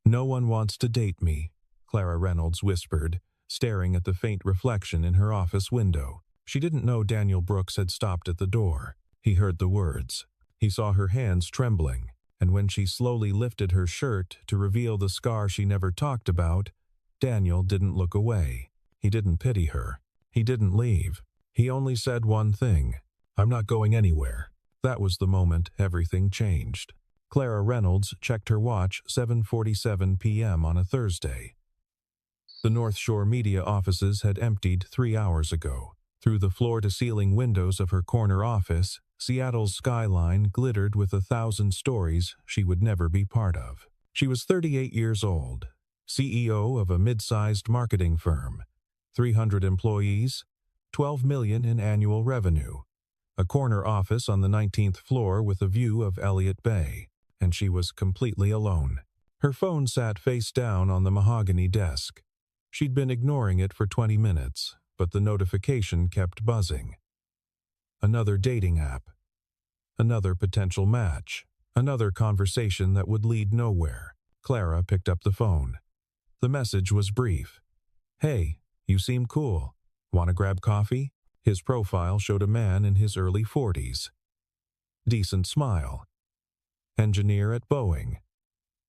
"No one wants to date me," Clara Reynolds whispered, staring at the faint reflection in her office window. She didn't know Daniel Brooks had stopped at the door. He heard the words. He saw her hands trembling, and when she slowly lifted her shirt to reveal the scar she never talked about, Daniel didn't look away. He didn't pity her. He didn't leave. He only said one thing: "I'm not going anywhere." That was the moment everything changed. Clara Reynolds checked her watch, 7:47 p.m. on a Thursday. The North Shore media offices had emptied 3 hours ago. Through the floor-to-ceiling windows of her corner office, Seattle's skyline glittered with 1,000 stories she would never be part of. She was 38 years old, CEO of a mid-sized marketing firm, 300 employees, $12 million in annual revenue, a corner office on the 19th floor with a view of Elliott Bay, and she was completely alone. Her phone sat face down on the mahogany desk. She'd been ignoring it for 20 minutes, but the notification kept buzzing. Another dating app. Another potential match. Another conversation that would lead nowhere. Clara picked up the phone. The message was brief. "Hey, you seem cool. Want to grab coffee?" His profile showed a man in his early 40s. Decent smile. Engineer at Boeing.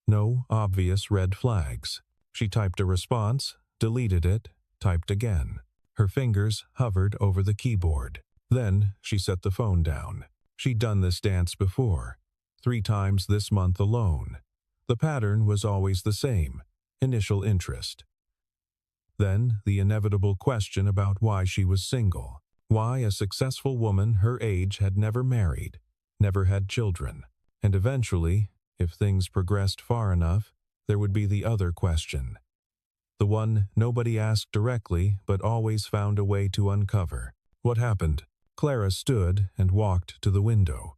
No obvious red flags. She typed a response, deleted it, typed again. Her fingers hovered over the keyboard. Then she set the phone down. She'd done this dance before, 3 times this month alone. The pattern was always the same: initial interest. Then the inevitable question about why she was single. Why a successful woman her age had never married, never had children. And eventually, if things progressed far enough, there would be the other question. The one nobody asked directly but always found a way to uncover. What happened? Clara stood and walked to the window.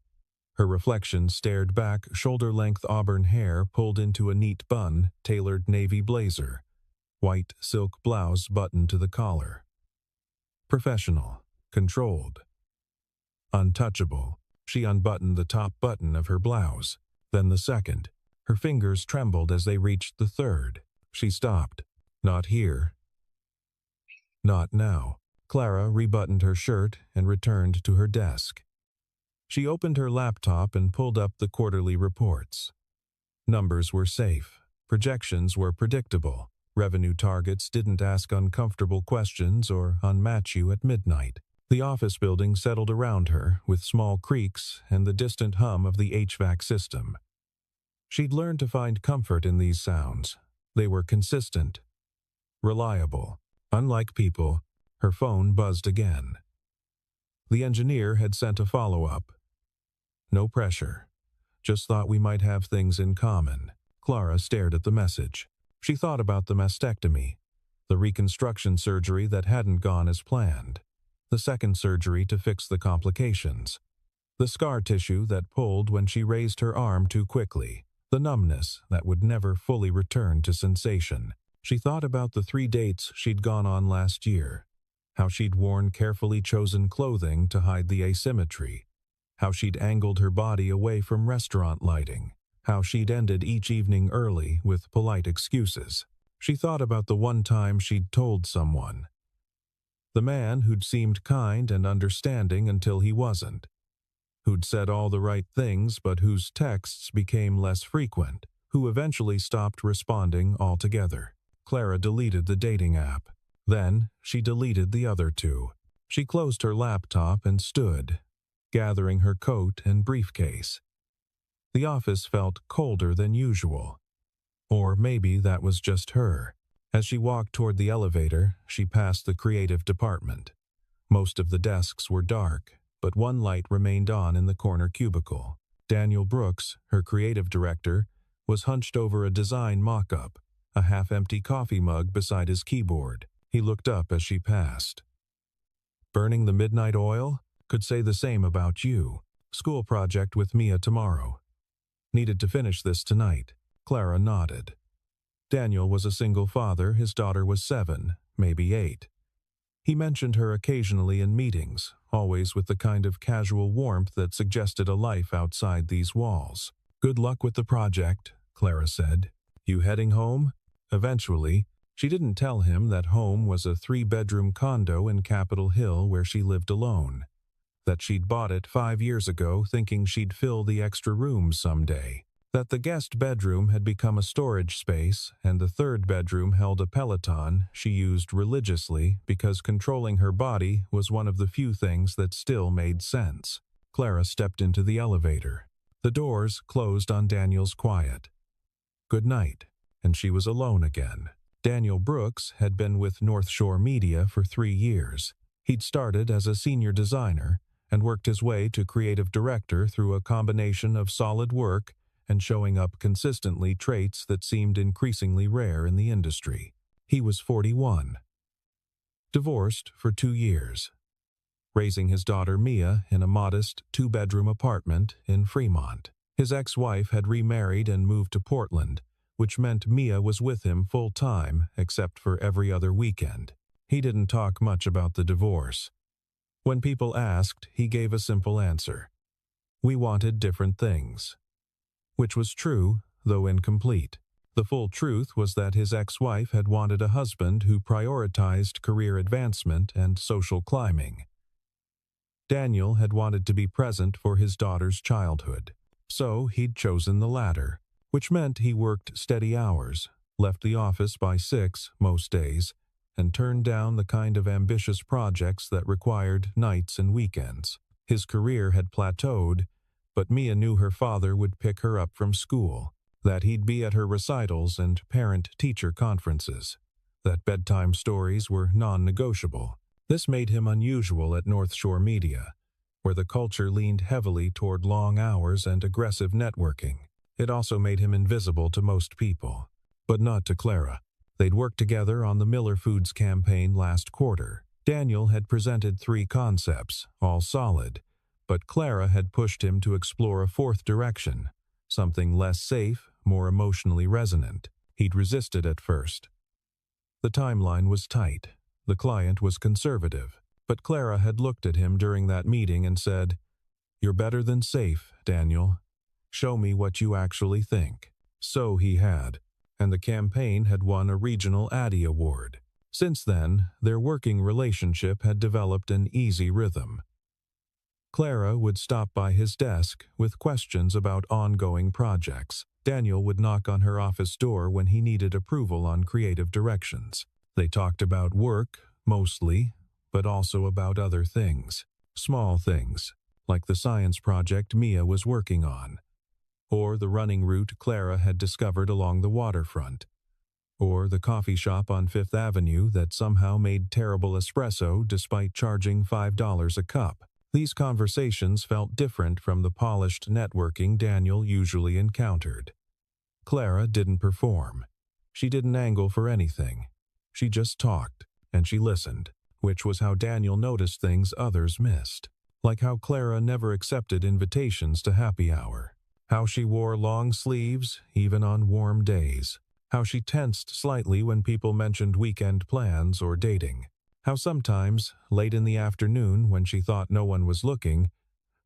Her reflection stared back, shoulder-length auburn hair pulled into a neat bun, tailored navy blazer. White silk blouse buttoned to the collar. Professional. Controlled. Untouchable. She unbuttoned the top button of her blouse, then the second. Her fingers trembled as they reached the third. She stopped. Not here. Not now. Clara rebuttoned her shirt and returned to her desk. She opened her laptop and pulled up the quarterly reports. Numbers were safe. Projections were predictable. Revenue targets didn't ask uncomfortable questions or unmatch you at midnight. The office building settled around her with small creaks and the distant hum of the HVAC system. She'd learned to find comfort in these sounds. They were consistent, reliable. Unlike people, her phone buzzed again. The engineer had sent a follow-up. "No pressure. Just thought we might have things in common." Clara stared at the message. She thought about the mastectomy, the reconstruction surgery that hadn't gone as planned, the second surgery to fix the complications, the scar tissue that pulled when she raised her arm too quickly, the numbness that would never fully return to sensation. She thought about the 3 dates she'd gone on last year, how she'd worn carefully chosen clothing to hide the asymmetry, how she'd angled her body away from restaurant lighting, how she'd ended each evening early with polite excuses. She thought about the one time she'd told someone. The man who'd seemed kind and understanding until he wasn't, who'd said all the right things but whose texts became less frequent, who eventually stopped responding altogether. Clara deleted the dating app. Then she deleted the other 2. She closed her laptop and stood, gathering her coat and briefcase. The office felt colder than usual. Or maybe that was just her. As she walked toward the elevator, she passed the creative department. Most of the desks were dark, but one light remained on in the corner cubicle. Daniel Brooks, her creative director, was hunched over a design mock-up, a half-empty coffee mug beside his keyboard. He looked up as she passed. "Burning the midnight oil? Could say the same about you. School project with Mia tomorrow. Needed to finish this tonight." Clara nodded. Daniel was a single father. His daughter was 7, maybe 8. He mentioned her occasionally in meetings, always with the kind of casual warmth that suggested a life outside these walls. "Good luck with the project," Clara said. "You heading home?" Eventually, she didn't tell him that home was a 3-bedroom condo in Capitol Hill where she lived alone. That she'd bought it 5 years ago thinking she'd fill the extra rooms someday. That the guest bedroom had become a storage space and the third bedroom held a Peloton she used religiously because controlling her body was one of the few things that still made sense. Clara stepped into the elevator. The doors closed on Daniel's quiet "Good night," and she was alone again. Daniel Brooks had been with North Shore Media for 3 years. He'd started as a senior designer and worked his way to creative director through a combination of solid work and showing up consistently, traits that seemed increasingly rare in the industry. He was 41. Divorced for 2 years. Raising his daughter Mia in a modest 2-bedroom apartment in Fremont. His ex-wife had remarried and moved to Portland, which meant Mia was with him full-time except for every other weekend. He didn't talk much about the divorce. When people asked, he gave a simple answer. We wanted different things. Which was true, though incomplete. The full truth was that his ex-wife had wanted a husband who prioritized career advancement and social climbing. Daniel had wanted to be present for his daughter's childhood. So he'd chosen the latter, which meant he worked steady hours, left the office by 6 most days, and turned down the kind of ambitious projects that required nights and weekends. His career had plateaued, but Mia knew her father would pick her up from school, that he'd be at her recitals and parent-teacher conferences, that bedtime stories were non-negotiable. This made him unusual at North Shore Media, where the culture leaned heavily toward long hours and aggressive networking. It also made him invisible to most people, but not to Clara. They'd worked together on the Miller Foods campaign last quarter. Daniel had presented 3 concepts, all solid, but Clara had pushed him to explore a 4th direction, something less safe, more emotionally resonant. He'd resisted at first. The timeline was tight. The client was conservative, but Clara had looked at him during that meeting and said, "You're better than safe, Daniel. Show me what you actually think." So he had, and the campaign had won a regional Addy Award. Since then, their working relationship had developed an easy rhythm. Clara would stop by his desk with questions about ongoing projects. Daniel would knock on her office door when he needed approval on creative directions. They talked about work, mostly, but also about other things. Small things, like the science project Mia was working on, or the running route Clara had discovered along the waterfront, or the coffee shop on Fifth Avenue that somehow made terrible espresso despite charging $5 a cup. These conversations felt different from the polished networking Daniel usually encountered. Clara didn't perform. She didn't angle for anything. She just talked, and she listened, which was how Daniel noticed things others missed. Like how Clara never accepted invitations to happy hour. How she wore long sleeves, even on warm days. How she tensed slightly when people mentioned weekend plans or dating. How sometimes, late in the afternoon when she thought no one was looking,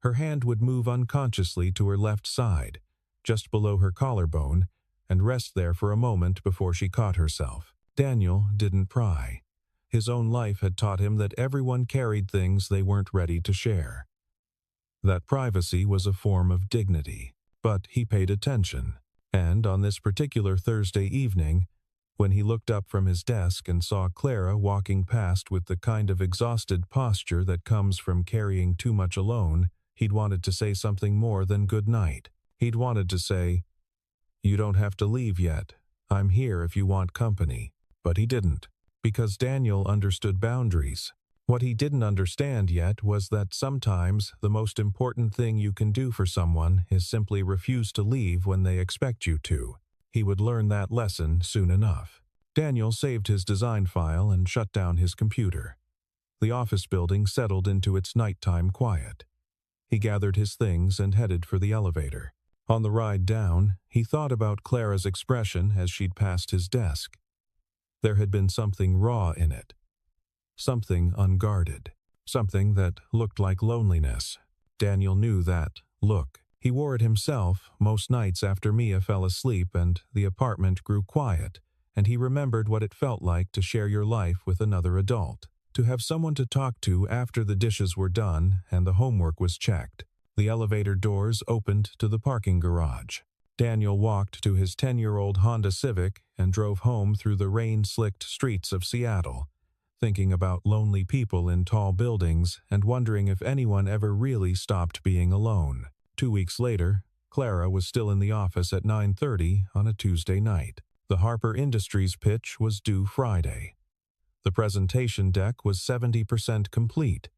her hand would move unconsciously to her left side, just below her collarbone, and rest there for a moment before she caught herself. Daniel didn't pry. His own life had taught him that everyone carried things they weren't ready to share. That privacy was a form of dignity, but he paid attention, and on this particular Thursday evening, when he looked up from his desk and saw Clara walking past with the kind of exhausted posture that comes from carrying too much alone, he'd wanted to say something more than good night. He'd wanted to say, "You don't have to leave yet. I'm here if you want company." But he didn't, because Daniel understood boundaries. What he didn't understand yet was that sometimes the most important thing you can do for someone is simply refuse to leave when they expect you to. He would learn that lesson soon enough. Daniel saved his design file and shut down his computer. The office building settled into its nighttime quiet. He gathered his things and headed for the elevator. On the ride down, he thought about Clara's expression as she'd passed his desk. There had been something raw in it. Something unguarded. Something that looked like loneliness. Daniel knew that look. He wore it himself most nights after Mia fell asleep and the apartment grew quiet, and he remembered what it felt like to share your life with another adult, to have someone to talk to after the dishes were done and the homework was checked. The elevator doors opened to the parking garage. Daniel walked to his 10-year-old Honda Civic and drove home through the rain-slicked streets of Seattle, thinking about lonely people in tall buildings and wondering if anyone ever really stopped being alone. 2 weeks later, Clara was still in the office at 9:30 on a Tuesday night. The Harper Industries pitch was due Friday. The presentation deck was 70% complete,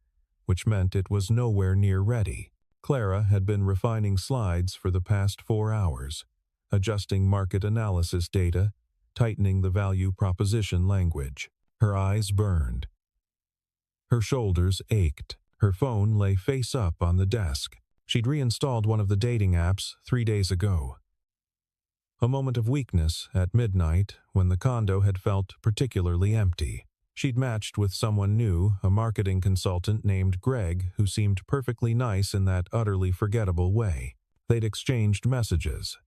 which meant it was nowhere near ready. Clara had been refining slides for the past 4 hours, adjusting market analysis data, tightening the value proposition language. Her eyes burned. Her shoulders ached. Her phone lay face up on the desk. She'd reinstalled one of the dating apps 3 days ago. A moment of weakness at midnight when the condo had felt particularly empty. She'd matched with someone new, a marketing consultant named Greg, who seemed perfectly nice in that utterly forgettable way. They'd exchanged messages.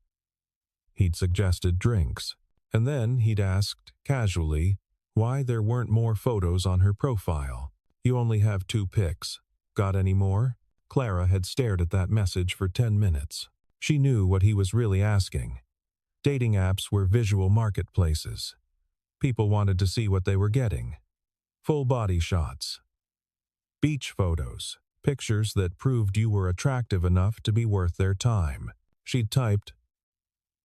He'd suggested drinks, and then he'd asked, casually, why there weren't more photos on her profile. You only have 2 pics. Got any more? Clara had stared at that message for 10 minutes. She knew what he was really asking. Dating apps were visual marketplaces. People wanted to see what they were getting. Full body shots. Beach photos. Pictures that proved you were attractive enough to be worth their time. She'd typed,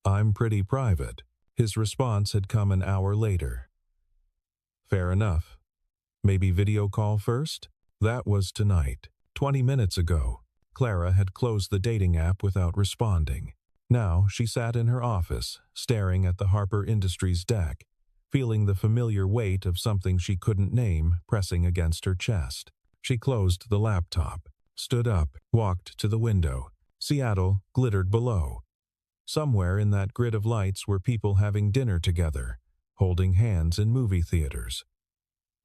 "I'm pretty private." His response had come an hour later. Fair enough. Maybe video call first? That was tonight. 20 minutes ago, Clara had closed the dating app without responding. Now she sat in her office, staring at the Harper Industries deck, feeling the familiar weight of something she couldn't name pressing against her chest. She closed the laptop, stood up, walked to the window. Seattle glittered below. Somewhere in that grid of lights were people having dinner together, holding hands in movie theaters,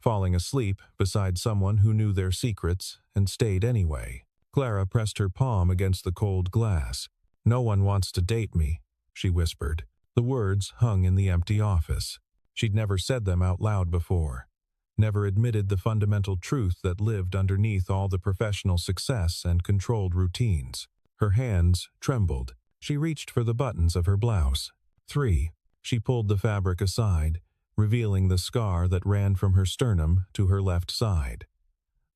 falling asleep beside someone who knew their secrets and stayed anyway. Clara pressed her palm against the cold glass. "No one wants to date me," she whispered. The words hung in the empty office. She'd never said them out loud before, never admitted the fundamental truth that lived underneath all the professional success and controlled routines. Her hands trembled. She reached for the buttons of her blouse. 3. She pulled the fabric aside, revealing the scar that ran from her sternum to her left side.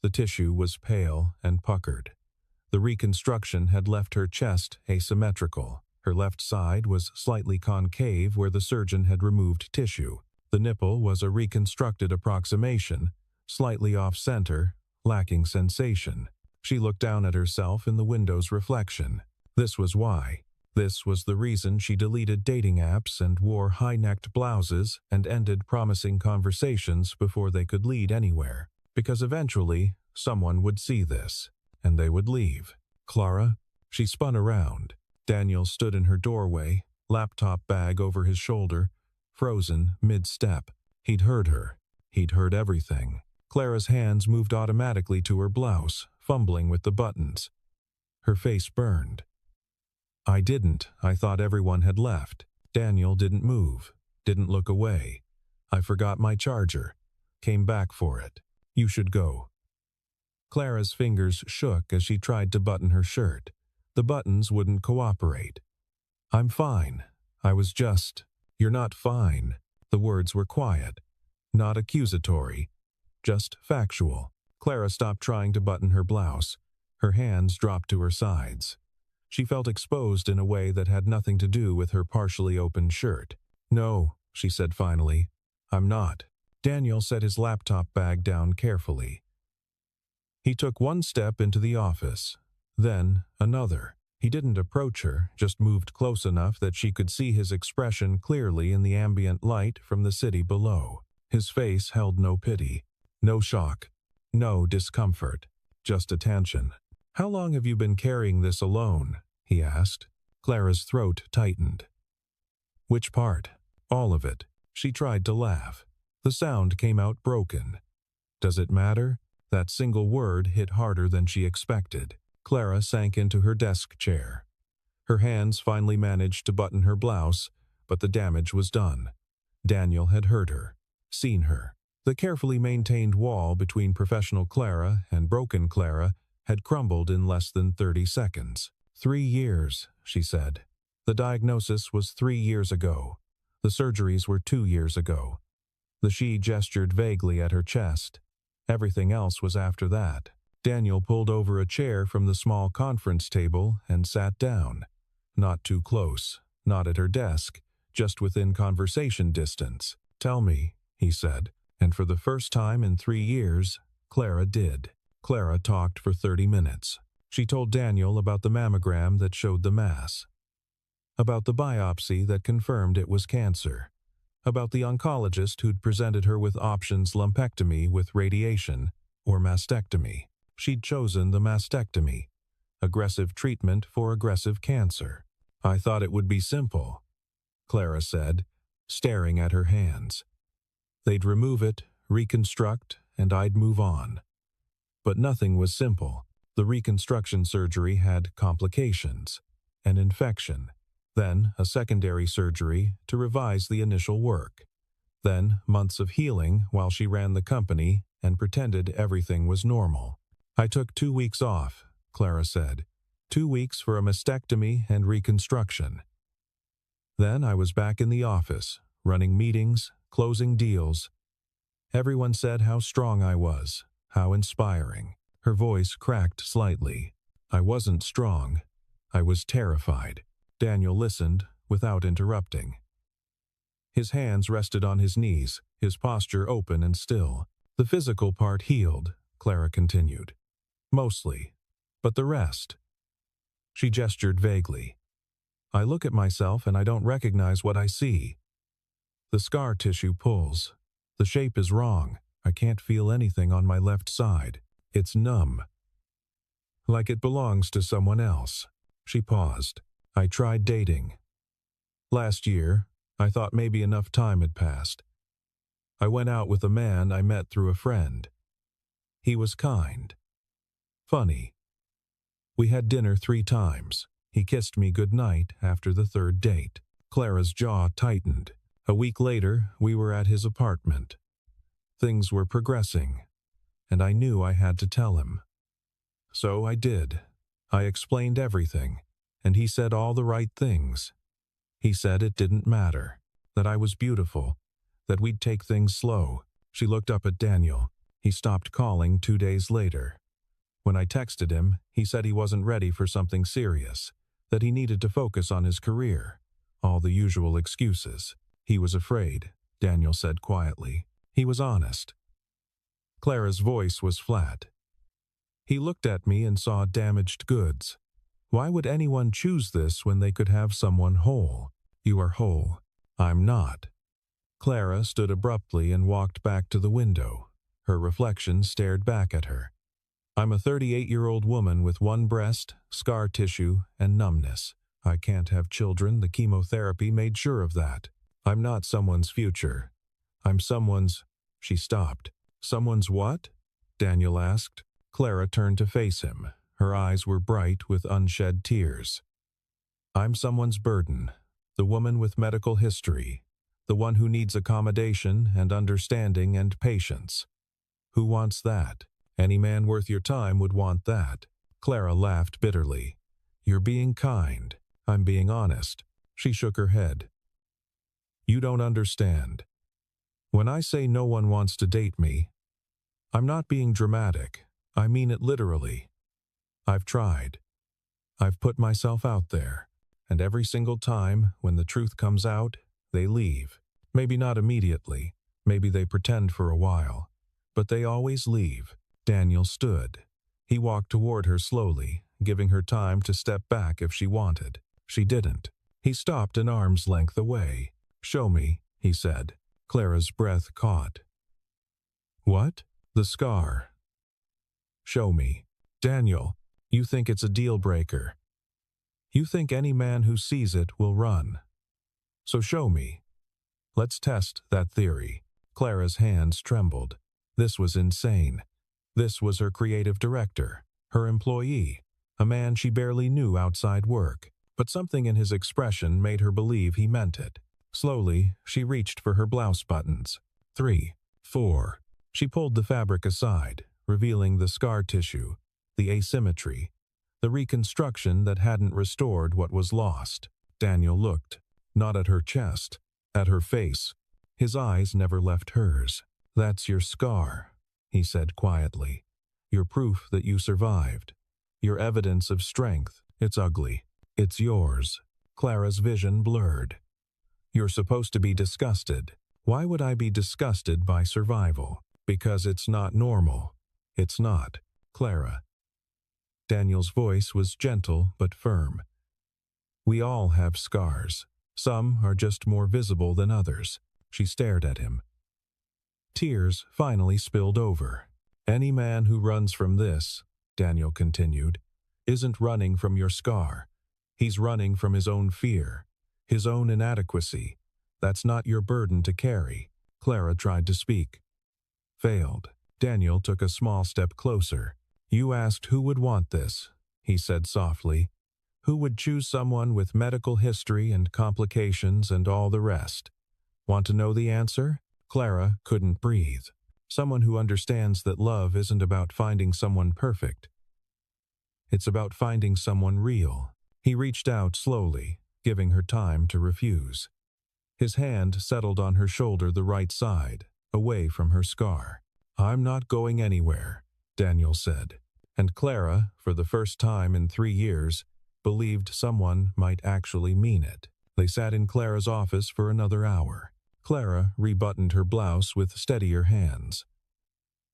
The tissue was pale and puckered. The reconstruction had left her chest asymmetrical. Her left side was slightly concave where the surgeon had removed tissue. The nipple was a reconstructed approximation, slightly off-center, lacking sensation. She looked down at herself in the window's reflection. This was why. This was the reason she deleted dating apps and wore high-necked blouses and ended promising conversations before they could lead anywhere. Because eventually, someone would see this, and they would leave. Clara? She spun around. Daniel stood in her doorway, laptop bag over his shoulder, frozen mid-step. He'd heard her. He'd heard everything. Clara's hands moved automatically to her blouse, fumbling with the buttons. Her face burned. "I didn't. I thought everyone had left." Daniel didn't move, didn't look away. "I forgot my charger. Came back for it. You should go." Clara's fingers shook as she tried to button her shirt. The buttons wouldn't cooperate. "I'm fine. I was just..." "You're not fine." The words were quiet, not accusatory, just factual. Clara stopped trying to button her blouse. Her hands dropped to her sides. She felt exposed in a way that had nothing to do with her partially open shirt. "No," she said finally. "I'm not." Daniel set his laptop bag down carefully. He took one step into the office, then another. He didn't approach her, just moved close enough that she could see his expression clearly in the ambient light from the city below. His face held no pity, no shock, no discomfort, just attention. "How long have you been carrying this alone?" he asked. Clara's throat tightened. "Which part?" "All of it." She tried to laugh. The sound came out broken. "Does it matter?" That single word hit harder than she expected. Clara sank into her desk chair. Her hands finally managed to button her blouse, but the damage was done. Daniel had heard her, seen her. The carefully maintained wall between professional Clara and broken Clara had crumbled in less than 30 seconds. 3 years, she said. The diagnosis was 3 years ago. The surgeries were 2 years ago. The she gestured vaguely at her chest. Everything else was after that. Daniel pulled over a chair from the small conference table and sat down. Not too close, not at her desk, just within conversation distance. "Tell me," he said, and for the first time in 3 years, Clara did. Clara talked for 30 minutes. She told Daniel about the mammogram that showed the mass, about the biopsy that confirmed it was cancer, about the oncologist who'd presented her with options lumpectomy with radiation or mastectomy. She'd chosen the mastectomy, aggressive treatment for aggressive cancer. "I thought it would be simple," Clara said, staring at her hands. "They'd remove it, reconstruct, and I'd move on." But nothing was simple. The reconstruction surgery had complications, an infection, then a secondary surgery to revise the initial work, then months of healing while she ran the company and pretended everything was normal. "I took 2 weeks off," Clara said. 2 weeks for a mastectomy and reconstruction. Then I was back in the office, running meetings, closing deals. Everyone said how strong I was, how inspiring. Her voice cracked slightly. "I wasn't strong. I was terrified." Daniel listened without interrupting. His hands rested on his knees, his posture open and still. "The physical part healed," Clara continued. "Mostly. But the rest?" She gestured vaguely. "I look at myself and I don't recognize what I see. The scar tissue pulls. The shape is wrong. I can't feel anything on my left side. It's numb. Like it belongs to someone else." She paused. "I tried dating. Last year, I thought maybe enough time had passed. I went out with a man I met through a friend. He was kind. Funny. We had dinner 3 times. He kissed me goodnight after the 3rd date." Clara's jaw tightened. A week later, we were at his apartment. Things were progressing, and I knew I had to tell him. So I did. I explained everything, and he said all the right things. He said it didn't matter, that I was beautiful, that we'd take things slow. She looked up at Daniel. He stopped calling 2 days later. When I texted him, he said he wasn't ready for something serious, that he needed to focus on his career. All the usual excuses. He was afraid, Daniel said quietly. He was honest. Clara's voice was flat. "He looked at me and saw damaged goods. Why would anyone choose this when they could have someone whole? You are whole. I'm not." Clara stood abruptly and walked back to the window. Her reflection stared back at her. "I'm a 38-year-old woman with 1 breast, scar tissue, and numbness. I can't have children. The chemotherapy made sure of that. I'm not someone's future. I'm someone's—" She stopped. "Someone's what?" Daniel asked. Clara turned to face him. Her eyes were bright with unshed tears. "I'm someone's burden. The woman with medical history. The one who needs accommodation and understanding and patience. Who wants that? Any man worth your time would want that." Clara laughed bitterly. "You're being kind. I'm being honest." She shook her head. "You don't understand. When I say no one wants to date me, I'm not being dramatic. I mean it literally. I've tried. I've put myself out there. And every single time, when the truth comes out, they leave. Maybe not immediately. Maybe they pretend for a while. But they always leave." Daniel stood. He walked toward her slowly, giving her time to step back if she wanted. She didn't. He stopped an arm's length away. "Show me," he said. Clara's breath caught. "What?" "The scar." "Show me." "Daniel, you think it's a deal breaker. You think any man who sees it will run. So show me. Let's test that theory." Clara's hands trembled. This was insane. This was her creative director, her employee, a man she barely knew outside work. but something in his expression made her believe he meant it. Slowly, she reached for her blouse buttons. 3, 4. She pulled the fabric aside, revealing the scar tissue, the asymmetry, the reconstruction that hadn't restored what was lost. Daniel looked, not at her chest, at her face. His eyes never left hers. "That's your scar," he said quietly. "Your proof that you survived. Your evidence of strength. It's ugly. It's yours." Clara's vision blurred. "You're supposed to be disgusted." "Why would I be disgusted by survival?" "Because it's not normal." "It's not, Clara." Daniel's voice was gentle but firm. "We all have scars. Some are just more visible than others." She stared at him. Tears finally spilled over. "Any man who runs from this," Daniel continued, "isn't running from your scar. He's running from his own fear, his own inadequacy. That's not your burden to carry." Clara tried to speak. Failed. Daniel took a small step closer. "You asked who would want this," he said softly. "Who would choose someone with medical history and complications and all the rest? Want to know the answer?" Clara couldn't breathe. "Someone who understands that love isn't about finding someone perfect. It's about finding someone real." He reached out slowly, giving her time to refuse. His hand settled on her shoulder, the right side, away from her scar. "I'm not going anywhere," Daniel said. And Clara, for the first time in 3 years, believed someone might actually mean it. They sat in Clara's office for another hour. Clara rebuttoned her blouse with steadier hands.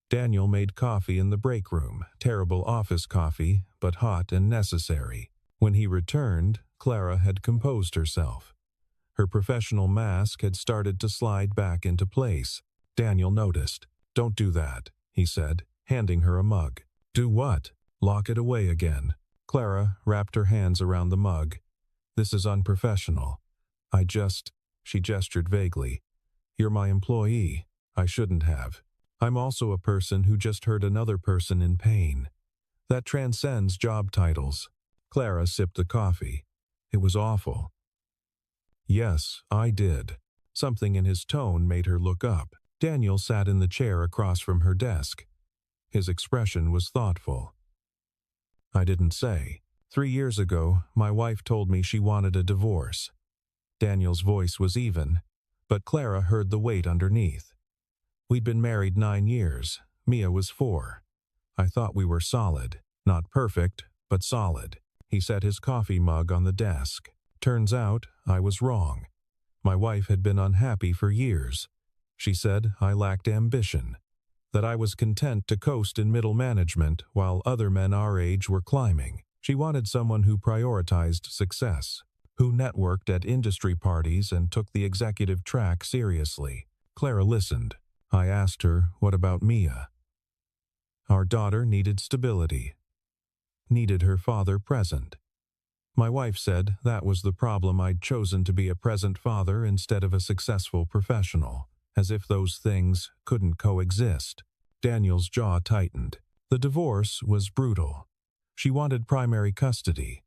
Daniel made coffee in the break room, terrible office coffee, but hot and necessary. When he returned, Clara had composed herself. Her professional mask had started to slide back into place. Daniel noticed. "Don't do that," he said, handing her a mug. "Do what?" "Lock it away again." Clara wrapped her hands around the mug. "This is unprofessional. She gestured vaguely. "You're my employee. I shouldn't have. I'm also a person who just hurt another person in pain. That transcends job titles." Clara sipped the coffee. "It was awful." "Yes, I did." Something in his tone made her look up. Daniel sat in the chair across from her desk. His expression was thoughtful. "I didn't say. 3 years ago, my wife told me she wanted a divorce." Daniel's voice was even, but Clara heard the weight underneath. "We'd been married 9 years. Mia was 4. I thought we were solid. Not perfect, but solid." He set his coffee mug on the desk. "Turns out I was wrong. My wife had been unhappy for years. She said I lacked ambition, that I was content to coast in middle management while other men our age were climbing. She wanted someone who prioritized success, who networked at industry parties and took the executive track seriously." Clara listened. "I asked her, what about Mia? Our daughter needed stability, needed her father present. My wife said that was the problem. I'd chosen to be a present father instead of a successful professional, as if those things couldn't coexist." Daniel's jaw tightened. "The divorce was brutal. She wanted primary custody.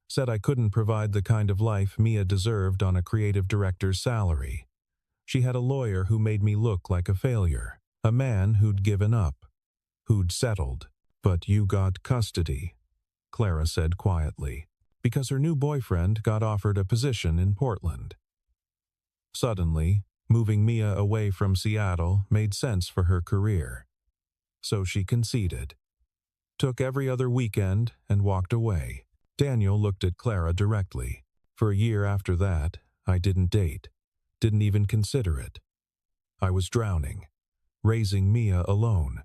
Said I couldn't provide the kind of life Mia deserved on a creative director's salary. She had a lawyer who made me look like a failure, a man who'd given up, who'd settled." "But you got custody," Clara said quietly, "because her new boyfriend got offered a position in Portland." Suddenly, moving Mia away from Seattle made sense for her career. So she conceded, took every other weekend, and walked away. Daniel looked at Clara directly. "For a year after that, I didn't date. Didn't even consider it. I was drowning, raising Mia alone,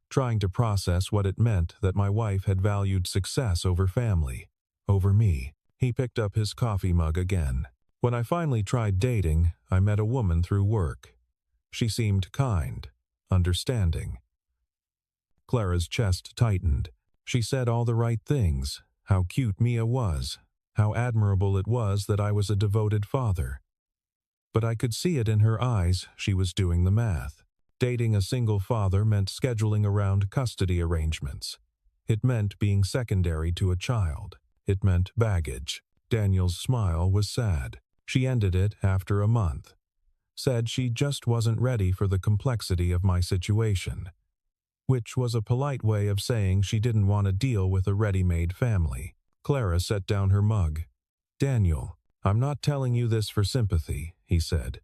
trying to process what it meant that my wife had valued success over family, over me." He picked up his coffee mug again. "When I finally tried dating, I met a woman through work. She seemed kind, understanding." Clara's chest tightened. She said all the right things. How cute Mia was. How admirable it was that I was a devoted father. But I could see it in her eyes. She was doing the math. Dating a single father meant scheduling around custody arrangements. It meant being secondary to a child. It meant baggage. Daniel's smile was sad. She ended it after a month. Said she just wasn't ready for the complexity of my situation. Which was a polite way of saying she didn't want to deal with a ready-made family. Clara set down her mug. Daniel, I'm not telling you this for sympathy, he said.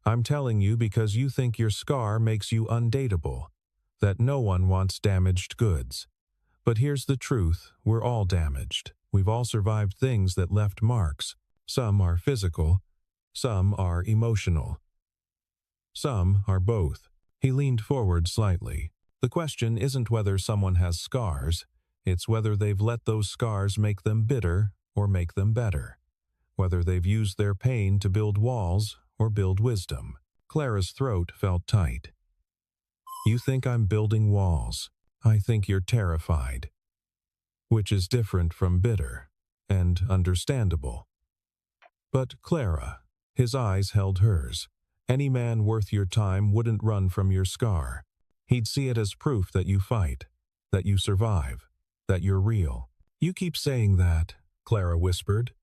I'm telling you because you think your scar makes you undateable, that no one wants damaged goods. But here's the truth, we're all damaged. We've all survived things that left marks. Some are physical, some are emotional. Some are both. He leaned forward slightly. The question isn't whether someone has scars, it's whether they've let those scars make them bitter or make them better. Whether they've used their pain to build walls or build wisdom. Clara's throat felt tight. You think I'm building walls. I think you're terrified. Which is different from bitter and understandable. But Clara, his eyes held hers. Any man worth your time wouldn't run from your scar. He'd see it as proof that you fight, that you survive, that you're real. You keep saying that, Clara whispered.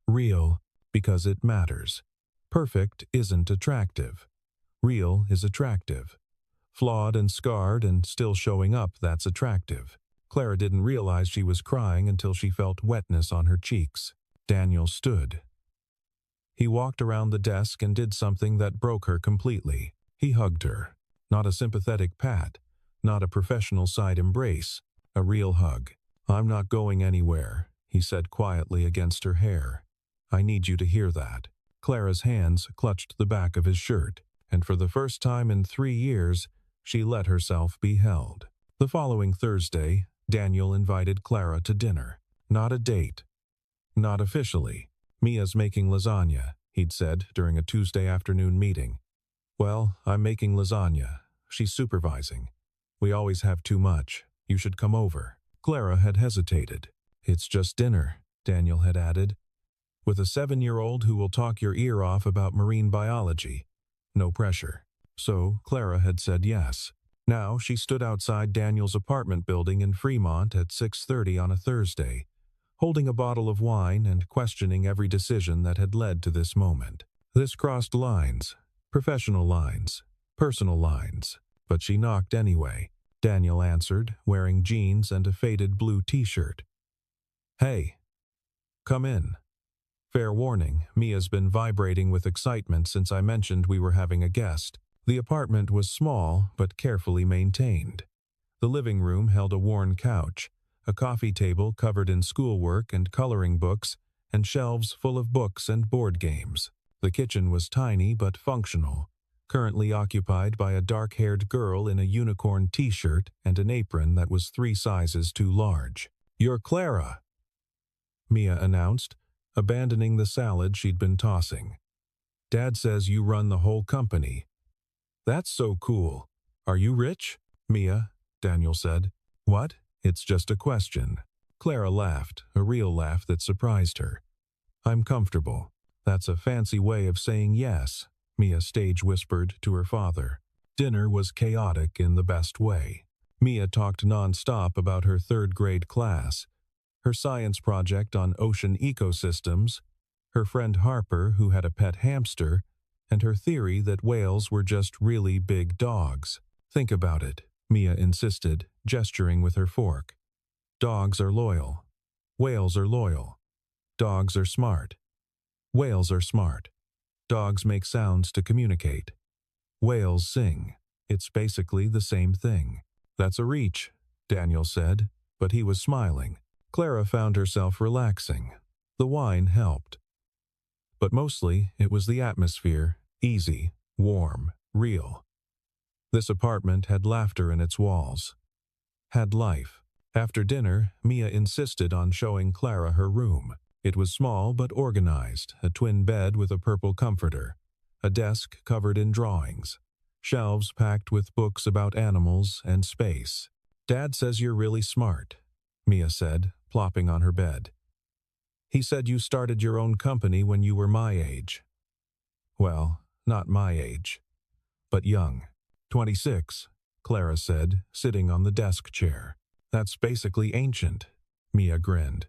Real, because it matters. Perfect isn't attractive. Real is attractive. Flawed and scarred and still showing up, that's attractive. Clara didn't realize she was crying until she felt wetness on her cheeks. Daniel stood. He walked around the desk and did something that broke her completely. He hugged her. Not a sympathetic pat, not a professional side embrace, a real hug. I'm not going anywhere, he said quietly against her hair. I need you to hear that. Clara's hands clutched the back of his shirt, and for the first time in 3 years, she let herself be held. The following Thursday, Daniel invited Clara to dinner. Not a date. Not officially. Mia's making lasagna, he'd said during a Tuesday afternoon meeting. Well, I'm making lasagna. She's supervising. We always have too much. You should come over. Clara had hesitated. It's just dinner, Daniel had added. With a 7-year-old who will talk your ear off about marine biology. No pressure. So, Clara had said yes. Now, she stood outside Daniel's apartment building in Fremont at 6:30 on a Thursday, holding a bottle of wine and questioning every decision that had led to this moment. This crossed lines, professional lines, personal lines, but she knocked anyway. Daniel answered, wearing jeans and a faded blue t-shirt. Hey. Come in. Fair warning, Mia's been vibrating with excitement since I mentioned we were having a guest. The apartment was small, but carefully maintained. The living room held a worn couch, a coffee table covered in schoolwork and coloring books, and shelves full of books and board games. The kitchen was tiny but functional, currently occupied by a dark-haired girl in a unicorn t-shirt and an apron that was 3 sizes too large. You're Clara, Mia announced, abandoning the salad she'd been tossing. Dad says you run the whole company. That's so cool. Are you rich? Mia, Daniel said. What? It's just a question. Clara laughed, a real laugh that surprised her. I'm comfortable. That's a fancy way of saying yes, Mia stage whispered to her father. Dinner was chaotic in the best way. Mia talked non-stop about her 3rd-grade class, her science project on ocean ecosystems, her friend Harper who had a pet hamster, and her theory that whales were just really big dogs. Think about it, Mia insisted, gesturing with her fork. Dogs are loyal. Whales are loyal. Dogs are smart. Whales are smart. Dogs make sounds to communicate. Whales sing. It's basically the same thing. That's a reach, Daniel said, but he was smiling. Clara found herself relaxing. The wine helped. But mostly, it was the atmosphere, easy, warm, real. This apartment had laughter in its walls. Had life. After dinner, Mia insisted on showing Clara her room. It was small but organized, a twin bed with a purple comforter, a desk covered in drawings, shelves packed with books about animals and space. Dad says you're really smart, Mia said, plopping on her bed. He said you started your own company when you were my age. Well, not my age, but young. 26, Clara said, sitting on the desk chair. That's basically ancient, Mia grinned.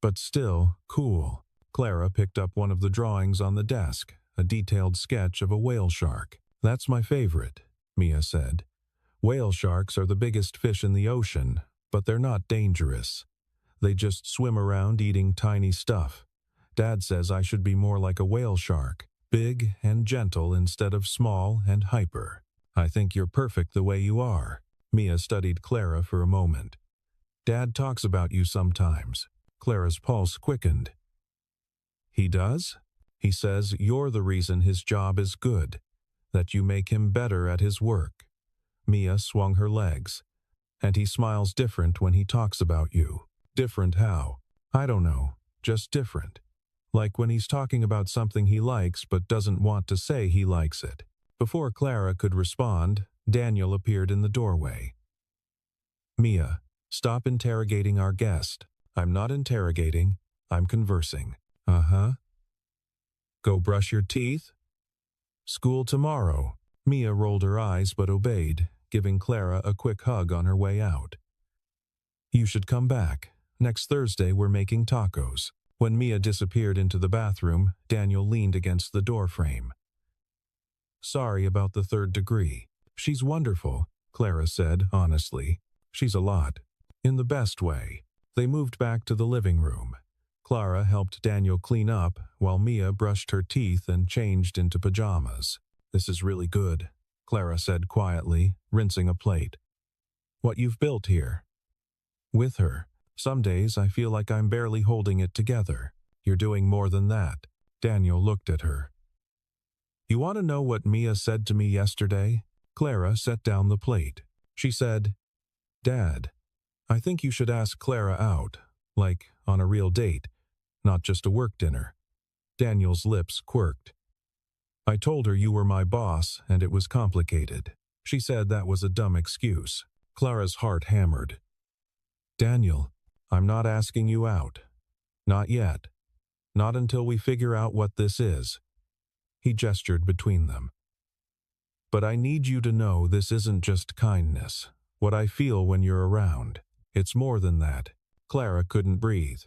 But still, cool. Clara picked up one of the drawings on the desk, a detailed sketch of a whale shark. "That's my favorite," Mia said. "Whale sharks are the biggest fish in the ocean, but they're not dangerous. They just swim around eating tiny stuff. Dad says I should be more like a whale shark, big and gentle instead of small and hyper. I think you're perfect the way you are." Mia studied Clara for a moment. "Dad talks about you sometimes." Clara's pulse quickened. "He does? He says you're the reason his job is good, that you make him better at his work." Mia swung her legs. "And he smiles different when he talks about you." "Different how?" "I don't know, just different. Like when he's talking about something he likes but doesn't want to say he likes it." Before Clara could respond, Daniel appeared in the doorway. "Mia, stop interrogating our guest." "I'm not interrogating, I'm conversing." "Uh-huh. Go brush your teeth?" "School tomorrow." Mia rolled her eyes but obeyed, giving Clara a quick hug on her way out. "You should come back. Next Thursday we're making tacos." When Mia disappeared into the bathroom, Daniel leaned against the doorframe. "Sorry about the third degree." "She's wonderful," Clara said honestly. "She's a lot. In the best way." They moved back to the living room. Clara helped Daniel clean up while Mia brushed her teeth and changed into pajamas. "This is really good," Clara said quietly, rinsing a plate. "What you've built here." With her, some days I feel like I'm barely holding it together. "You're doing more than that." Daniel looked at her. "You want to know what Mia said to me yesterday?" Clara set down the plate. She said, "Dad, I think you should ask Clara out, like on a real date, not just a work dinner." Daniel's lips quirked. "I told her you were my boss and it was complicated. She said that was a dumb excuse." Clara's heart hammered. "Daniel, I'm not asking you out. Not yet. Not until we figure out what this is." He gestured between them. "But I need you to know this isn't just kindness. What I feel when you're around. It's more than that." Clara couldn't breathe.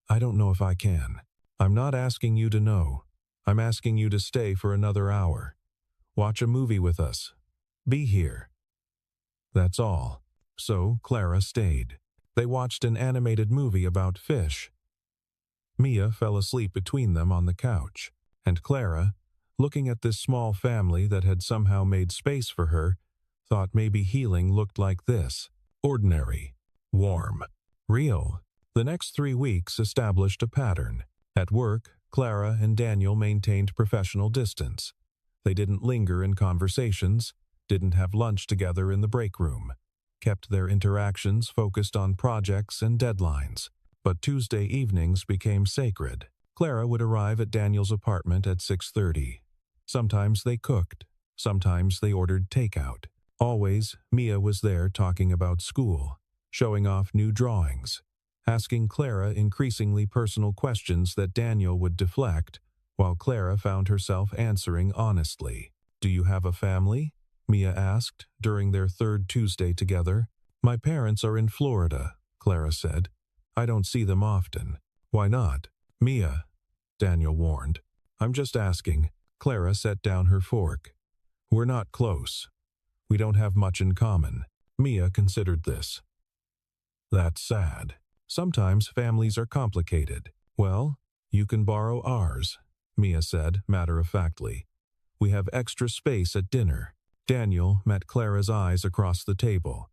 "I don't know if I can. I'm not asking you to know. I'm asking you to stay for another hour. Watch a movie with us. Be here. That's all." So Clara stayed. They watched an animated movie about fish. Mia fell asleep between them on the couch, and Clara, looking at this small family that had somehow made space for her, thought maybe healing looked like this: ordinary, warm, real. The next 3 weeks established a pattern. At work, Clara and Daniel maintained professional distance. They didn't linger in conversations, didn't have lunch together in the break room, kept their interactions focused on projects and deadlines. But Tuesday evenings became sacred. Clara would arrive at Daniel's apartment at 6:30. Sometimes they cooked, sometimes they ordered takeout. Always, Mia was there talking about school, showing off new drawings, asking Clara increasingly personal questions that Daniel would deflect, while Clara found herself answering honestly. "Do you have a family?" Mia asked during their third Tuesday together. "My parents are in Florida," Clara said. "I don't see them often." "Why not?" "Mia," Daniel warned. "I'm just asking." Clara set down her fork. "We're not close. We don't have much in common." Mia considered this. "That's sad. Sometimes families are complicated." "Well, you can borrow ours," Mia said matter-of-factly. "We have extra space at dinner." Daniel met Clara's eyes across the table.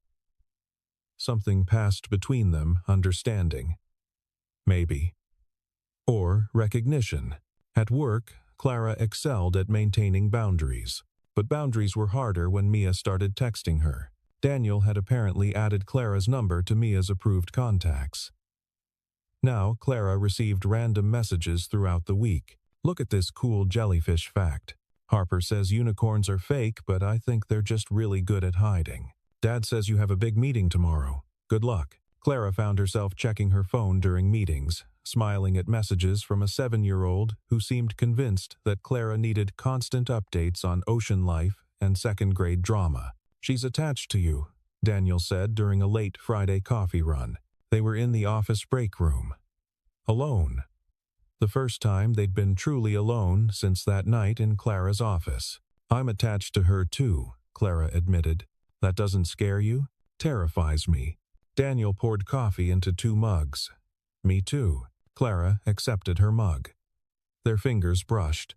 Something passed between them, understanding. Maybe. Or recognition. At work, Clara excelled at maintaining boundaries. But boundaries were harder when Mia started texting her. Daniel had apparently added Clara's number to Mia's approved contacts. Now Clara received random messages throughout the week. "Look at this cool jellyfish fact. Harper says unicorns are fake, but I think they're just really good at hiding. Dad says you have a big meeting tomorrow. Good luck." Clara found herself checking her phone during meetings, smiling at messages from a 7-year-old who seemed convinced that Clara needed constant updates on ocean life and second-grade drama. "She's attached to you," Daniel said during a late Friday coffee run. They were in the office break room. Alone. The first time they'd been truly alone since that night in Clara's office. "I'm attached to her too," Clara admitted. "That doesn't scare you?" "Terrifies me." Daniel poured coffee into 2 mugs. "Me too." Clara accepted her mug. Their fingers brushed.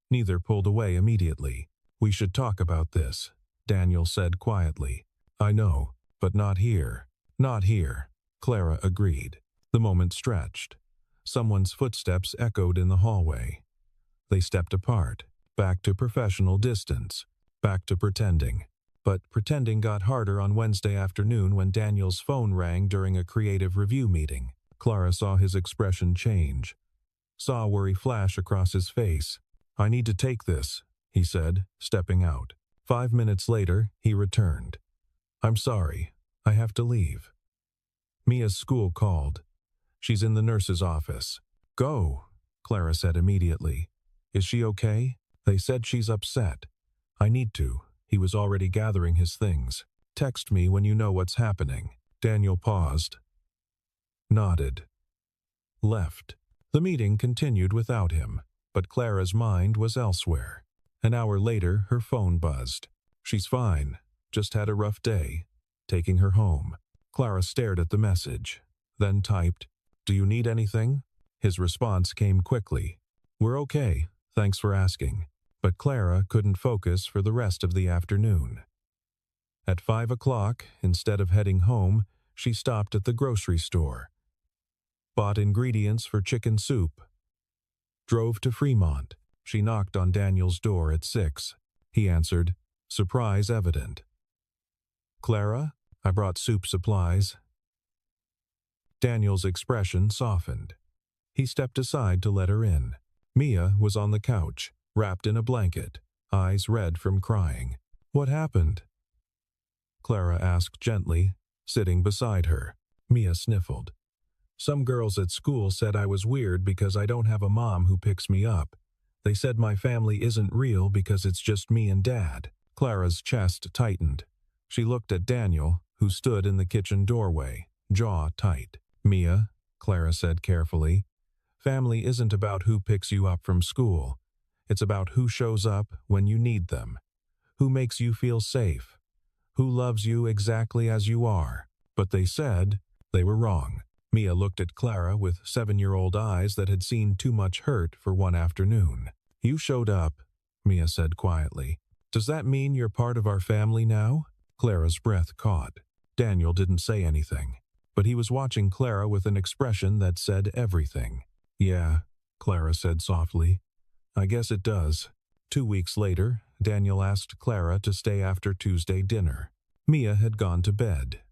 Neither pulled away immediately. "We should talk about this," Daniel said quietly. "I know, but not here." "Not here," Clara agreed. The moment stretched. Someone's footsteps echoed in the hallway. They stepped apart, back to professional distance, back to pretending. But pretending got harder on Wednesday afternoon when Daniel's phone rang during a creative review meeting. Clara saw his expression change, saw worry flash across his face. "I need to take this," he said, stepping out. 5 minutes later, he returned. "I'm sorry, I have to leave." Mia's school called. "She's in the nurse's office." "Go," Clara said immediately. "Is she okay?" "They said she's upset." "I need to." He was already gathering his things. "Text me when you know what's happening." Daniel paused, nodded, left. The meeting continued without him, but Clara's mind was elsewhere. An hour later, her phone buzzed. "She's fine. Just had a rough day. Taking her home." Clara stared at the message, then typed, "Do you need anything?" His response came quickly. "We're okay, thanks for asking." But Clara couldn't focus for the rest of the afternoon. At 5 o'clock, instead of heading home, she stopped at the grocery store, bought ingredients for chicken soup, drove to Fremont. She knocked on Daniel's door at 6. He answered, surprise evident. "Clara, I brought soup supplies." Daniel's expression softened. He stepped aside to let her in. Mia was on the couch, wrapped in a blanket, eyes red from crying. "What happened?" Clara asked gently, sitting beside her. Mia sniffled. "Some girls at school said I was weird because I don't have a mom who picks me up. They said my family isn't real because it's just me and Dad." Clara's chest tightened. She looked at Daniel, who stood in the kitchen doorway, jaw tight. "Mia," Clara said carefully, "family isn't about who picks you up from school. It's about who shows up when you need them, who makes you feel safe, who loves you exactly as you are." But they said they were wrong. Mia looked at Clara with 7-year-old eyes that had seen too much hurt for one afternoon. "You showed up," Mia said quietly. "Does that mean you're part of our family now?" Clara's breath caught. Daniel didn't say anything, but he was watching Clara with an expression that said everything. "Yeah," Clara said softly. "I guess it does." 2 weeks later, Daniel asked Clara to stay after Tuesday dinner. Mia had gone to bed.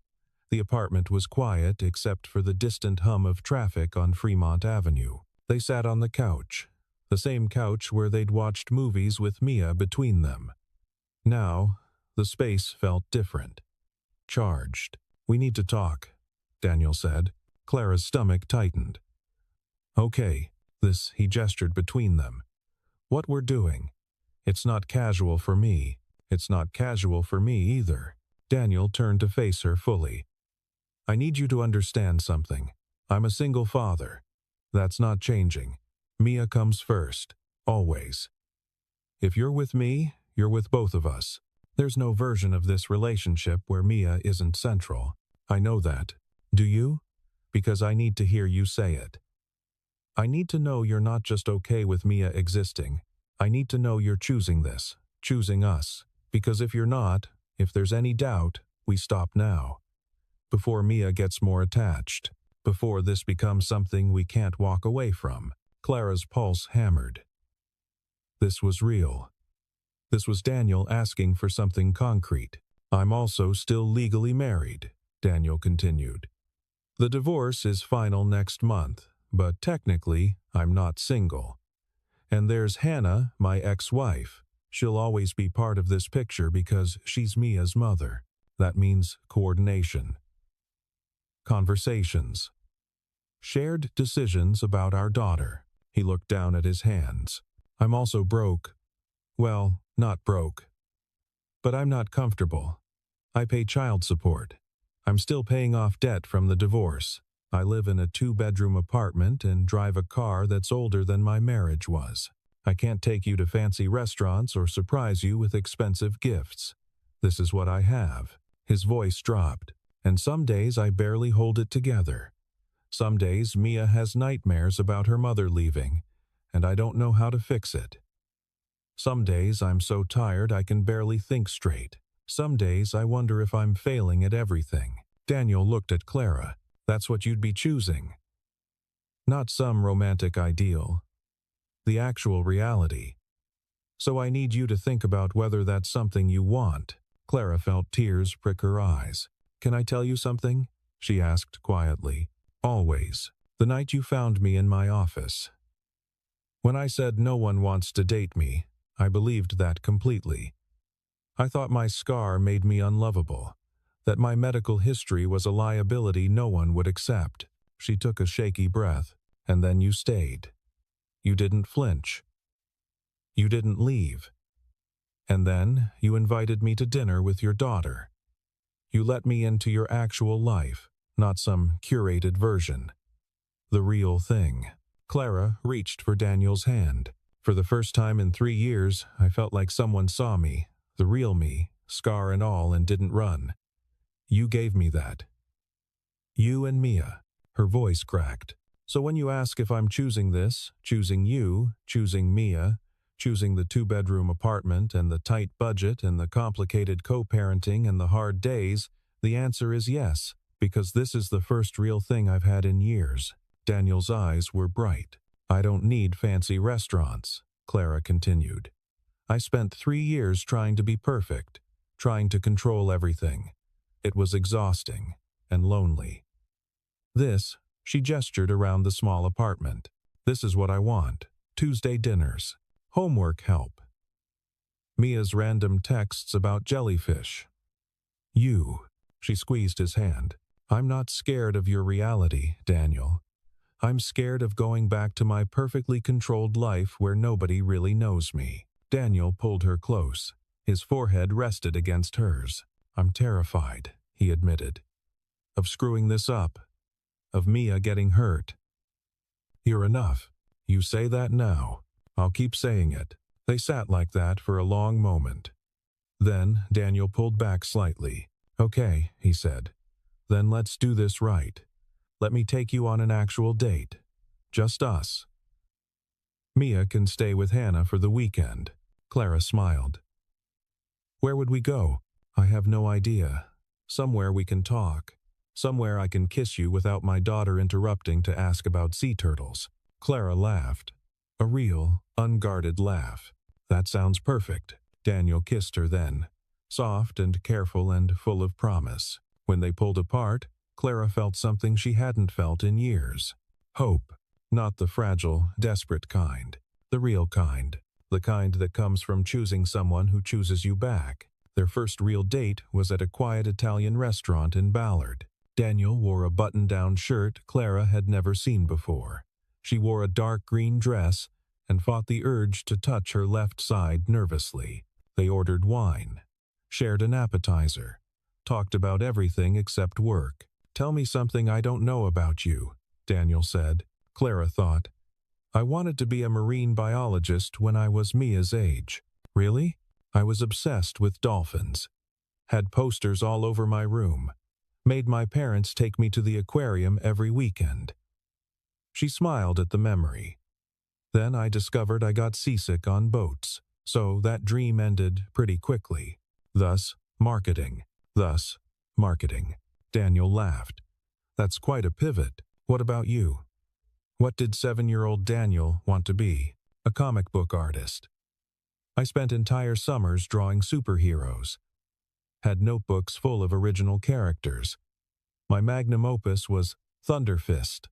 The apartment was quiet except for the distant hum of traffic on Fremont Avenue. They sat on the couch, the same couch where they'd watched movies with Mia between them. Now, the space felt different, charged. "We need to talk," Daniel said. Clara's stomach tightened. "Okay," he gestured between them. "What we're doing. It's not casual for me. It's not casual for me either." Daniel turned to face her fully. "I need you to understand something. I'm a single father. That's not changing. Mia comes first, always. If you're with me, you're with both of us. There's no version of this relationship where Mia isn't central. I know that. Do you? Because I need to hear you say it. I need to know you're not just okay with Mia existing. I need to know you're choosing this, choosing us. Because if you're not, if there's any doubt, we stop now. Before Mia gets more attached. Before this becomes something we can't walk away from." Clara's pulse hammered. This was real. This was Daniel asking for something concrete. "I'm also still legally married," Daniel continued. "The divorce is final next month, but technically, I'm not single. And there's Hannah, my ex-wife. She'll always be part of this picture because she's Mia's mother. That means coordination. Conversations. Shared decisions about our daughter." He looked down at his hands. "I'm also broke. Well, not broke. But I'm not comfortable. I pay child support. I'm still paying off debt from the divorce. I live in a 2-bedroom apartment and drive a car that's older than my marriage was. I can't take you to fancy restaurants or surprise you with expensive gifts. This is what I have." His voice dropped. "And some days I barely hold it together. Some days Mia has nightmares about her mother leaving, and I don't know how to fix it. Some days I'm so tired I can barely think straight. Some days I wonder if I'm failing at everything." Daniel looked at Clara. "That's what you'd be choosing. Not some romantic ideal. The actual reality. So I need you to think about whether that's something you want." Clara felt tears prick her eyes. "Can I tell you something?" she asked quietly. "Always. The night you found me in my office. When I said no one wants to date me, I believed that completely. I thought my scar made me unlovable, that my medical history was a liability no one would accept." She took a shaky breath. "And then you stayed. You didn't flinch. You didn't leave. And then you invited me to dinner with your daughter. You let me into your actual life, not some curated version. The real thing." Clara reached for Daniel's hand. "For the first time in 3 years, I felt like someone saw me, the real me, scar and all, and didn't run. You gave me that. You and Mia." Her voice cracked. "So when you ask if I'm choosing this, choosing you, choosing Mia, choosing the 2-bedroom apartment and the tight budget and the complicated co-parenting and the hard days, the answer is yes, because this is the first real thing I've had in years." Daniel's eyes were bright. "I don't need fancy restaurants," Clara continued. "I spent 3 years trying to be perfect, trying to control everything. It was exhausting and lonely. This," she gestured around the small apartment, "this is what I want. Tuesday dinners. Homework help. Mia's random texts about jellyfish. You." She squeezed his hand. "I'm not scared of your reality, Daniel. I'm scared of going back to my perfectly controlled life where nobody really knows me." Daniel pulled her close. His forehead rested against hers. "I'm terrified," he admitted, "of screwing this up, of Mia getting hurt." "You're enough. You say that now. I'll keep saying it." They sat like that for a long moment. Then Daniel pulled back slightly. "Okay," he said. "Then let's do this right. Let me take you on an actual date. Just us. Mia can stay with Hannah for the weekend." Clara smiled. "Where would we go?" "I have no idea. Somewhere we can talk. Somewhere I can kiss you without my daughter interrupting to ask about sea turtles." Clara laughed. A real, unguarded laugh. "That sounds perfect." Daniel kissed her then, soft and careful and full of promise. When they pulled apart, Clara felt something she hadn't felt in years. Hope. Not the fragile, desperate kind. The real kind. The kind that comes from choosing someone who chooses you back. Their first real date was at a quiet Italian restaurant in Ballard. Daniel wore a button-down shirt Clara had never seen before. She wore a dark green dress and fought the urge to touch her left side nervously. They ordered wine, shared an appetizer, talked about everything except work. "Tell me something I don't know about you," Daniel said. Clara thought, "I wanted to be a marine biologist when I was Mia's age." "Really?" "I was obsessed with dolphins. Had posters all over my room. Made my parents take me to the aquarium every weekend." She smiled at the memory. "Then I discovered I got seasick on boats, so that dream ended pretty quickly. Thus, marketing. Daniel laughed. "That's quite a pivot. What about you? What did 7-year-old Daniel want to be?" "A comic book artist. I spent entire summers drawing superheroes. Had notebooks full of original characters. My magnum opus was Thunder Fist.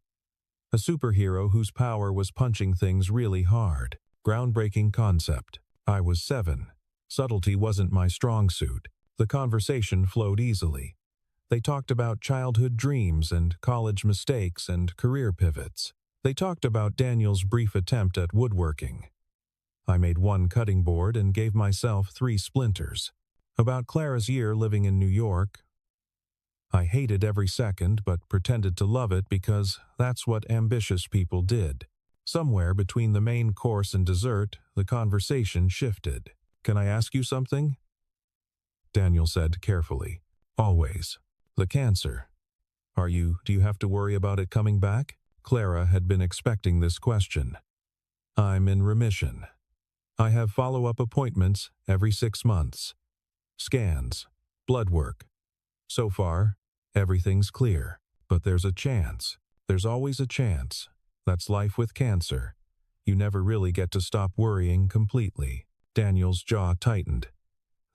A superhero whose power was punching things really hard. Groundbreaking concept. I was 7. Subtlety wasn't my strong suit." The conversation flowed easily. They talked about childhood dreams and college mistakes and career pivots. They talked about Daniel's brief attempt at woodworking. "I made 1 cutting board and gave myself 3 splinters." About Clara's year living in New York. I hated every second but pretended to love it because that's what ambitious people did. Somewhere between the main course and dessert, the conversation shifted. "Can I ask you something?" Daniel said carefully. "Always." "The cancer. Do you have to worry about it coming back?" Clara had been expecting this question. "I'm in remission. I have follow-up appointments every 6 months. Scans, blood work. So far, everything's clear. But there's a chance. There's always a chance. That's life with cancer. You never really get to stop worrying completely." Daniel's jaw tightened.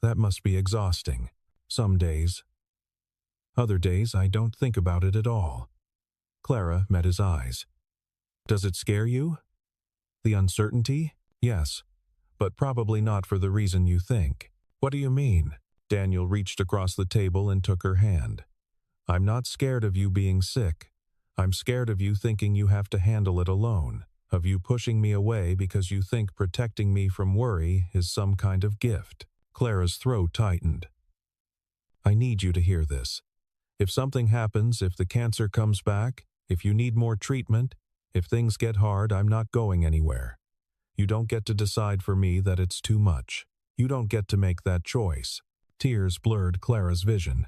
"That must be exhausting. Some days. Other days I don't think about it at all." Clara met his eyes. "Does it scare you?" "The uncertainty? Yes. But probably not for the reason you think." "What do you mean?" Daniel reached across the table and took her hand. "I'm not scared of you being sick. I'm scared of you thinking you have to handle it alone, of you pushing me away because you think protecting me from worry is some kind of gift." Clara's throat tightened. "I need you to hear this. If something happens, if the cancer comes back, if you need more treatment, if things get hard, I'm not going anywhere. You don't get to decide for me that it's too much. You don't get to make that choice." Tears blurred Clara's vision.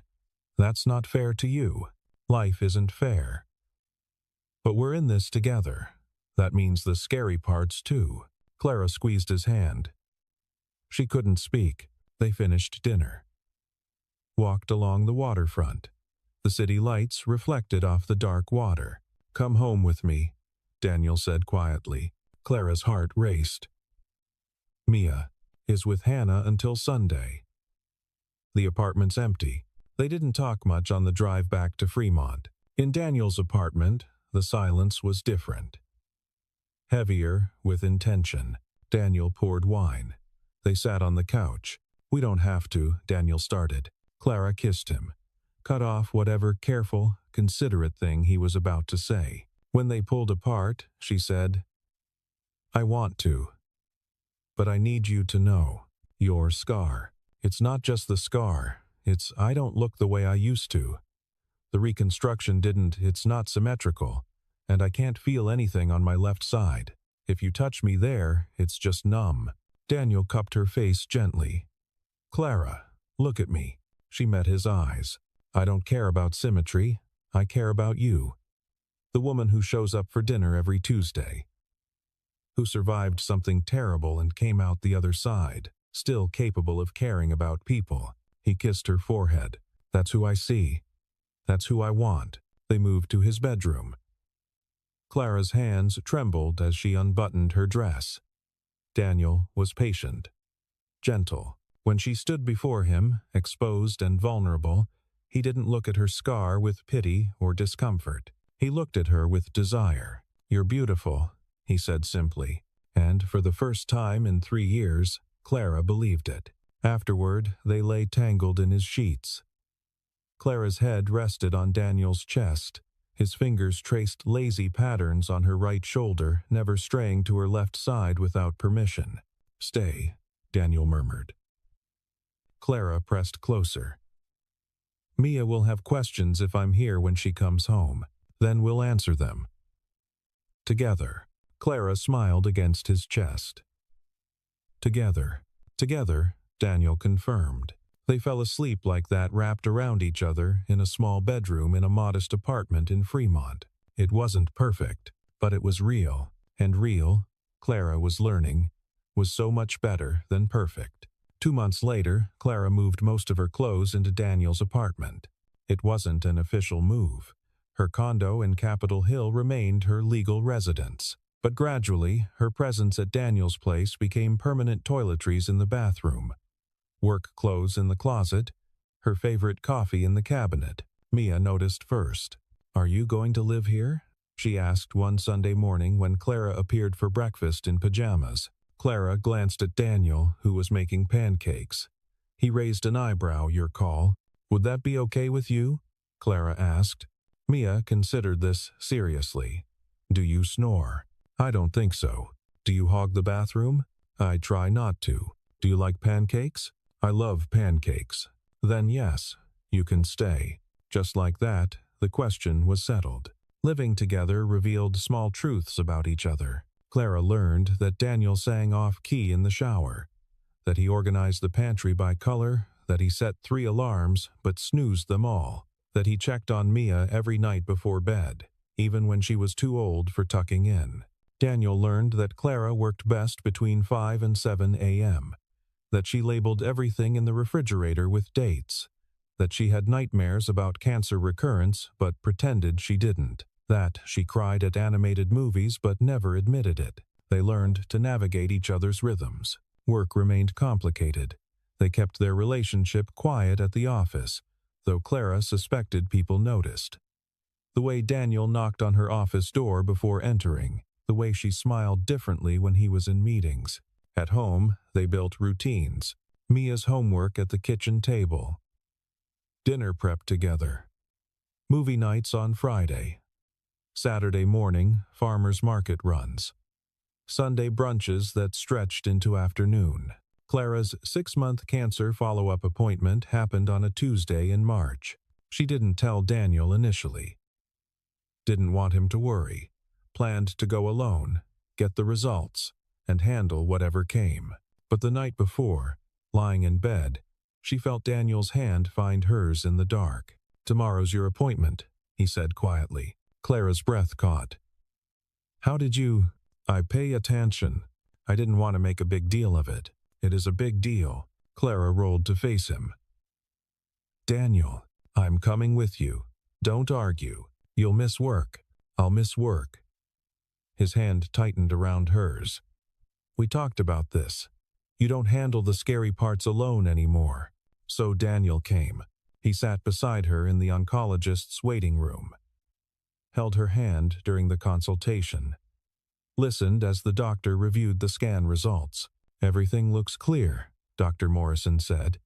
"That's not fair to you. Life isn't fair. But we're in this together. That means the scary parts too." Clara squeezed his hand. She couldn't speak. They finished dinner. Walked along the waterfront. The city lights reflected off the dark water. "Come home with me," Daniel said quietly. Clara's heart raced. "Mia is with Hannah until Sunday." The apartment's empty. They didn't talk much on the drive back to Fremont. In Daniel's apartment, the silence was different. Heavier, with intention. Daniel poured wine. They sat on the couch. "We don't have to," Daniel started. Clara kissed him. Cut off whatever careful, considerate thing he was about to say. When they pulled apart, she said, "I want to. But I need you to know. Your scar. It's not just the scar. It's I don't look the way I used to. The reconstruction it's not symmetrical. And I can't feel anything on my left side. If you touch me there, it's just numb." Daniel cupped her face gently. "Clara, look at me." She met his eyes. "I don't care about symmetry. I care about you. The woman who shows up for dinner every Tuesday. Who survived something terrible and came out the other side, still capable of caring about people." He kissed her forehead. "That's who I see. That's who I want." They moved to his bedroom. Clara's hands trembled as she unbuttoned her dress. Daniel was patient, gentle. When she stood before him, exposed and vulnerable, he didn't look at her scar with pity or discomfort. He looked at her with desire. "You're beautiful," he said simply. And for the first time in 3 years, Clara believed it. Afterward, they lay tangled in his sheets. Clara's head rested on Daniel's chest. His fingers traced lazy patterns on her right shoulder, never straying to her left side without permission. "Stay," Daniel murmured. Clara pressed closer. "Mia will have questions if I'm here when she comes home. Then we'll answer them. Together." Clara smiled against his chest. "Together." "Together," Daniel confirmed. They fell asleep like that, wrapped around each other in a small bedroom in a modest apartment in Fremont. It wasn't perfect, but it was real. And real, Clara was learning, was so much better than perfect. 2 months later, Clara moved most of her clothes into Daniel's apartment. It wasn't an official move. Her condo in Capitol Hill remained her legal residence. But gradually, her presence at Daniel's place became permanent toiletries in the bathroom, work clothes in the closet, her favorite coffee in the cabinet. Mia noticed first. "Are you going to live here?" she asked one Sunday morning when Clara appeared for breakfast in pajamas. Clara glanced at Daniel, who was making pancakes. He raised an eyebrow. "Your call. Would that be okay with you?" Clara asked. Mia considered this seriously. "Do you snore?" "I don't think so." "Do you hog the bathroom?" "I try not to." "Do you like pancakes?" "I love pancakes." "Then yes, you can stay." Just like that, the question was settled. Living together revealed small truths about each other. Clara learned that Daniel sang off-key in the shower, that he organized the pantry by color, that he set 3 alarms but snoozed them all, that he checked on Mia every night before bed, even when she was too old for tucking in. Daniel learned that Clara worked best between 5 and 7 a.m., that she labeled everything in the refrigerator with dates, that she had nightmares about cancer recurrence but pretended she didn't, that she cried at animated movies but never admitted it. They learned to navigate each other's rhythms. Work remained complicated. They kept their relationship quiet at the office, though Clara suspected people noticed. The way Daniel knocked on her office door before entering, the way she smiled differently when he was in meetings. At home, they built routines. Mia's homework at the kitchen table. Dinner prep together. Movie nights on Friday. Saturday morning, farmers market runs. Sunday brunches that stretched into afternoon. Clara's 6-month cancer follow-up appointment happened on a Tuesday in March. She didn't tell Daniel initially. Didn't want him to worry. Planned to go alone, get the results, and handle whatever came. But the night before, lying in bed, she felt Daniel's hand find hers in the dark. "Tomorrow's your appointment," he said quietly. Clara's breath caught. "How did you—" "I pay attention. I didn't want to make a big deal of it. It is a big deal." Clara rolled to face him. "Daniel, I'm coming with you. Don't argue. You'll miss work. I'll miss work." His hand tightened around hers. "We talked about this. You don't handle the scary parts alone anymore." So Daniel came. He sat beside her in the oncologist's waiting room. Held her hand during the consultation. Listened as the doctor reviewed the scan results. "Everything looks clear," Dr. Morrison said.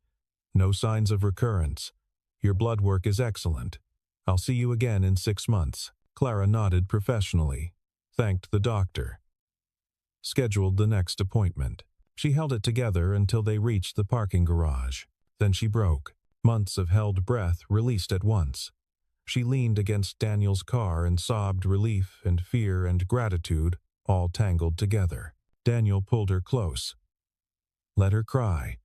"No signs of recurrence. Your blood work is excellent. I'll see you again in 6 months." Clara nodded professionally, thanked the doctor. Scheduled the next appointment. She held it together until they reached the parking garage. Then she broke. Months of held breath released at once. She leaned against Daniel's car and sobbed relief and fear and gratitude, all tangled together. Daniel pulled her close. Let her cry.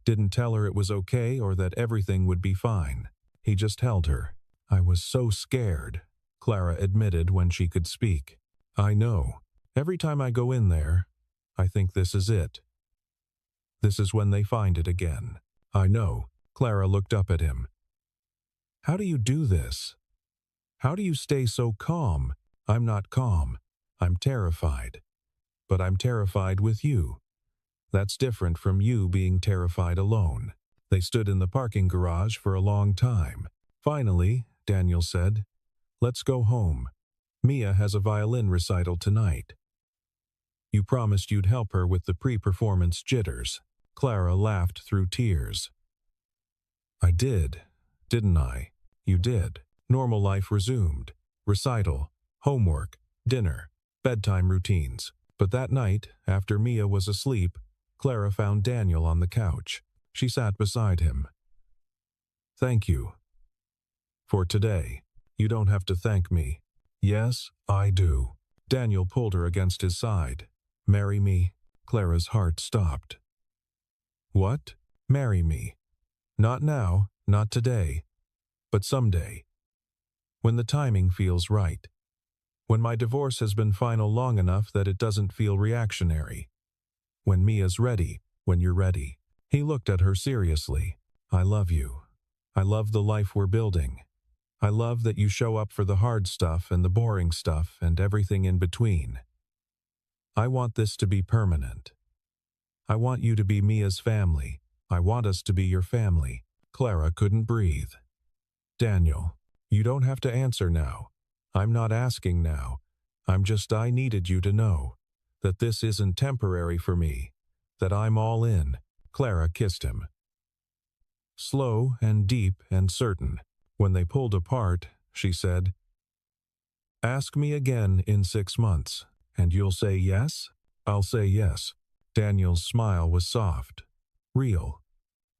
Didn't tell her it was okay or that everything would be fine. He just held her. "I was so scared," Clara admitted when she could speak. "I know. Every time I go in there, I think this is it. This is when they find it again." "I know." Clara looked up at him. "How do you do this? How do you stay so calm?" "I'm not calm. I'm terrified. But I'm terrified with you. That's different from you being terrified alone." They stood in the parking garage for a long time. Finally, Daniel said, "Let's go home. Mia has a violin recital tonight." "You promised you'd help her with the pre-performance jitters." Clara laughed through tears. "I did, didn't I?" "You did." Normal life resumed. Recital, homework, dinner, bedtime routines. But that night, after Mia was asleep, Clara found Daniel on the couch. She sat beside him. "Thank you. For today. You don't have to thank me." "Yes, I do." Daniel pulled her against his side. "Marry me." Clara's heart stopped. "What? Marry me? Not now, not today, but someday. When the timing feels right. When my divorce has been final long enough that it doesn't feel reactionary. When Mia's ready, when you're ready." He looked at her seriously. "I love you. I love the life we're building. I love that you show up for the hard stuff and the boring stuff and everything in between. I want this to be permanent. I want you to be Mia's family. I want us to be your family." Clara couldn't breathe. "Daniel, you don't have to answer now. I'm not asking now. I needed you to know that this isn't temporary for me, that I'm all in." Clara kissed him. Slow and deep and certain. When they pulled apart, she said, "Ask me again in 6 months, and you'll say yes?" "I'll say yes." Daniel's smile was soft. Real.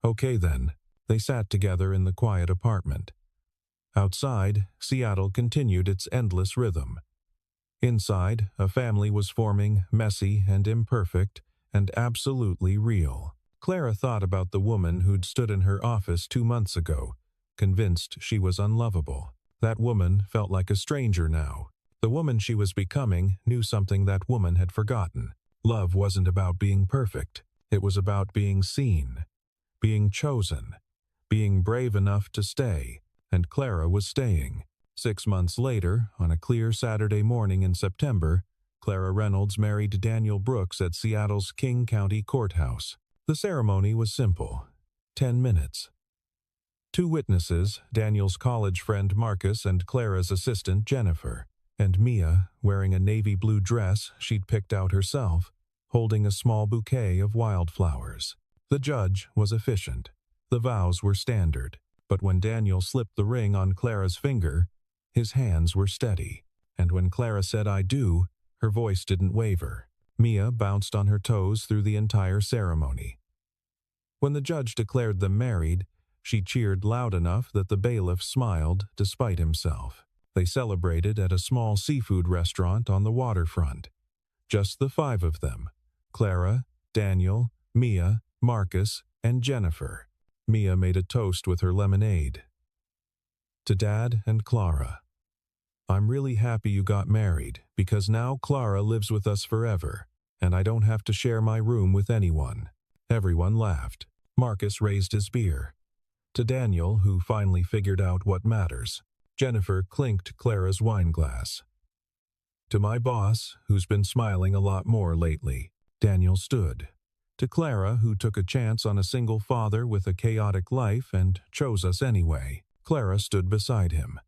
"Okay then." They sat together in the quiet apartment. Outside, Seattle continued its endless rhythm. Inside, a family was forming, messy and imperfect, and absolutely real. Clara thought about the woman who'd stood in her office 2 months ago, convinced she was unlovable. That woman felt like a stranger now. The woman she was becoming knew something that woman had forgotten. Love wasn't about being perfect. It was about being seen, being chosen, being brave enough to stay, and Clara was staying. 6 months later, on a clear Saturday morning in September, Clara Reynolds married Daniel Brooks at Seattle's King County Courthouse. The ceremony was simple. 10 minutes. 2 witnesses, Daniel's college friend Marcus and Clara's assistant Jennifer, and Mia, wearing a navy blue dress she'd picked out herself, holding a small bouquet of wildflowers. The judge was efficient. The vows were standard, but when Daniel slipped the ring on Clara's finger, his hands were steady, and when Clara said "I do," her voice didn't waver. Mia bounced on her toes through the entire ceremony. When the judge declared them married, she cheered loud enough that the bailiff smiled despite himself. They celebrated at a small seafood restaurant on the waterfront. Just the 5 of them: Clara, Daniel, Mia, Marcus, and Jennifer. Mia made a toast with her lemonade. To Dad and Clara. I'm really happy you got married, because now Clara lives with us forever, and I don't have to share my room with anyone. Everyone laughed. Marcus raised his beer. To Daniel, who finally figured out what matters, Jennifer clinked Clara's wine glass. To my boss, who's been smiling a lot more lately, Daniel stood. To Clara, who took a chance on a single father with a chaotic life and chose us anyway, Clara stood beside him.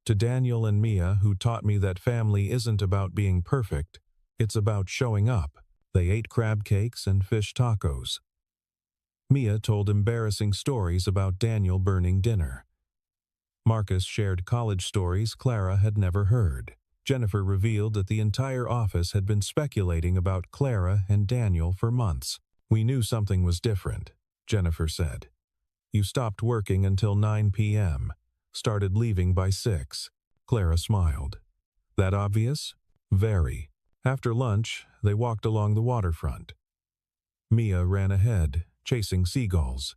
To Daniel and Mia, who taught me that family isn't about being perfect, it's about showing up, they ate crab cakes and fish tacos. Mia told embarrassing stories about Daniel burning dinner. Marcus shared college stories Clara had never heard. Jennifer revealed that the entire office had been speculating about Clara and Daniel for months. We knew something was different, Jennifer said. You stopped working until 9 p.m., started leaving by 6. Clara smiled. That obvious? Very. After lunch, they walked along the waterfront. Mia ran ahead, chasing seagulls.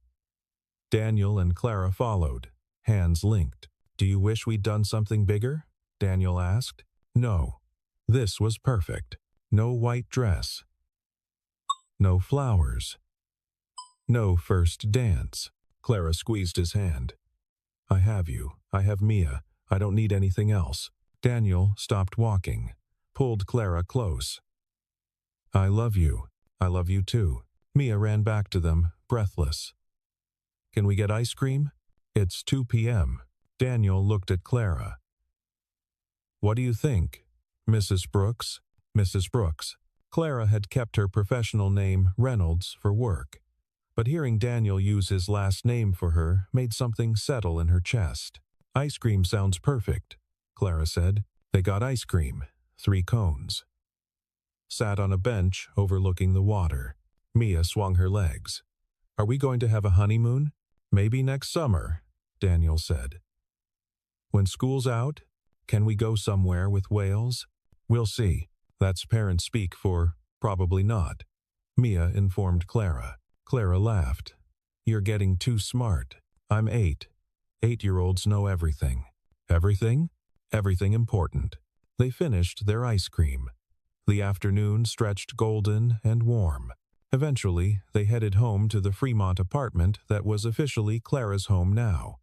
Daniel and Clara followed, hands linked. Do you wish we'd done something bigger? Daniel asked. No. This was perfect. No white dress. No flowers. No first dance. Clara squeezed his hand. I have you. I have Mia. I don't need anything else. Daniel stopped walking, pulled Clara close. I love you. I love you too. Mia ran back to them, breathless. Can we get ice cream? It's 2 p.m. Daniel looked at Clara. What do you think, Mrs. Brooks? Mrs. Brooks. Clara had kept her professional name Reynolds for work, but hearing Daniel use his last name for her made something settle in her chest. Ice cream sounds perfect, Clara said. They got ice cream, 3 cones. Sat on a bench overlooking the water. Mia swung her legs. Are we going to have a honeymoon? Maybe next summer, Daniel said. When school's out, can we go somewhere with whales? We'll see. That's parent speak for probably not, Mia informed Clara. Clara laughed. You're getting too smart. I'm 8. 8-year-olds know everything. Everything? Everything important. They finished their ice cream. The afternoon stretched golden and warm. Eventually, they headed home to the Fremont apartment that was officially Clara's home now.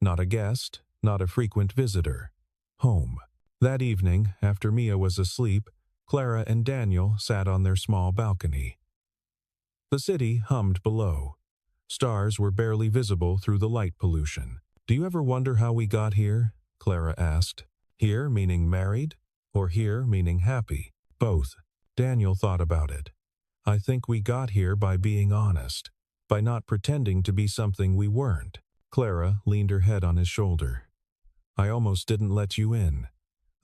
Not a guest, not a frequent visitor. Home. That evening, after Mia was asleep, Clara and Daniel sat on their small balcony. The city hummed below. Stars were barely visible through the light pollution. Do you ever wonder how we got here? Clara asked. Here meaning married, or here meaning happy? Both. Daniel thought about it. I think we got here by being honest, by not pretending to be something we weren't. Clara leaned her head on his shoulder. I almost didn't let you in.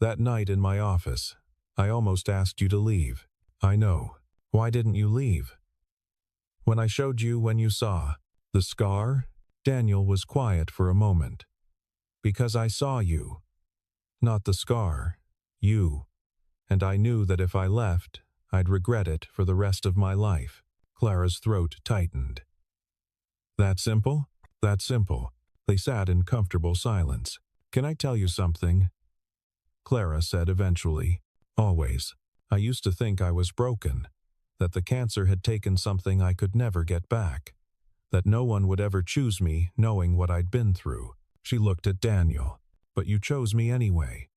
That night in my office, I almost asked you to leave. I know. Why didn't you leave? When I showed you when you saw the scar, Daniel was quiet for a moment. Because I saw you. Not the scar. You. And I knew that if I left, I'd regret it for the rest of my life. Clara's throat tightened. That simple? That simple. They sat in comfortable silence. Can I tell you something? Clara said eventually. Always. I used to think I was broken. That the cancer had taken something I could never get back. That no one would ever choose me knowing what I'd been through. She looked at Daniel. But you chose me anyway.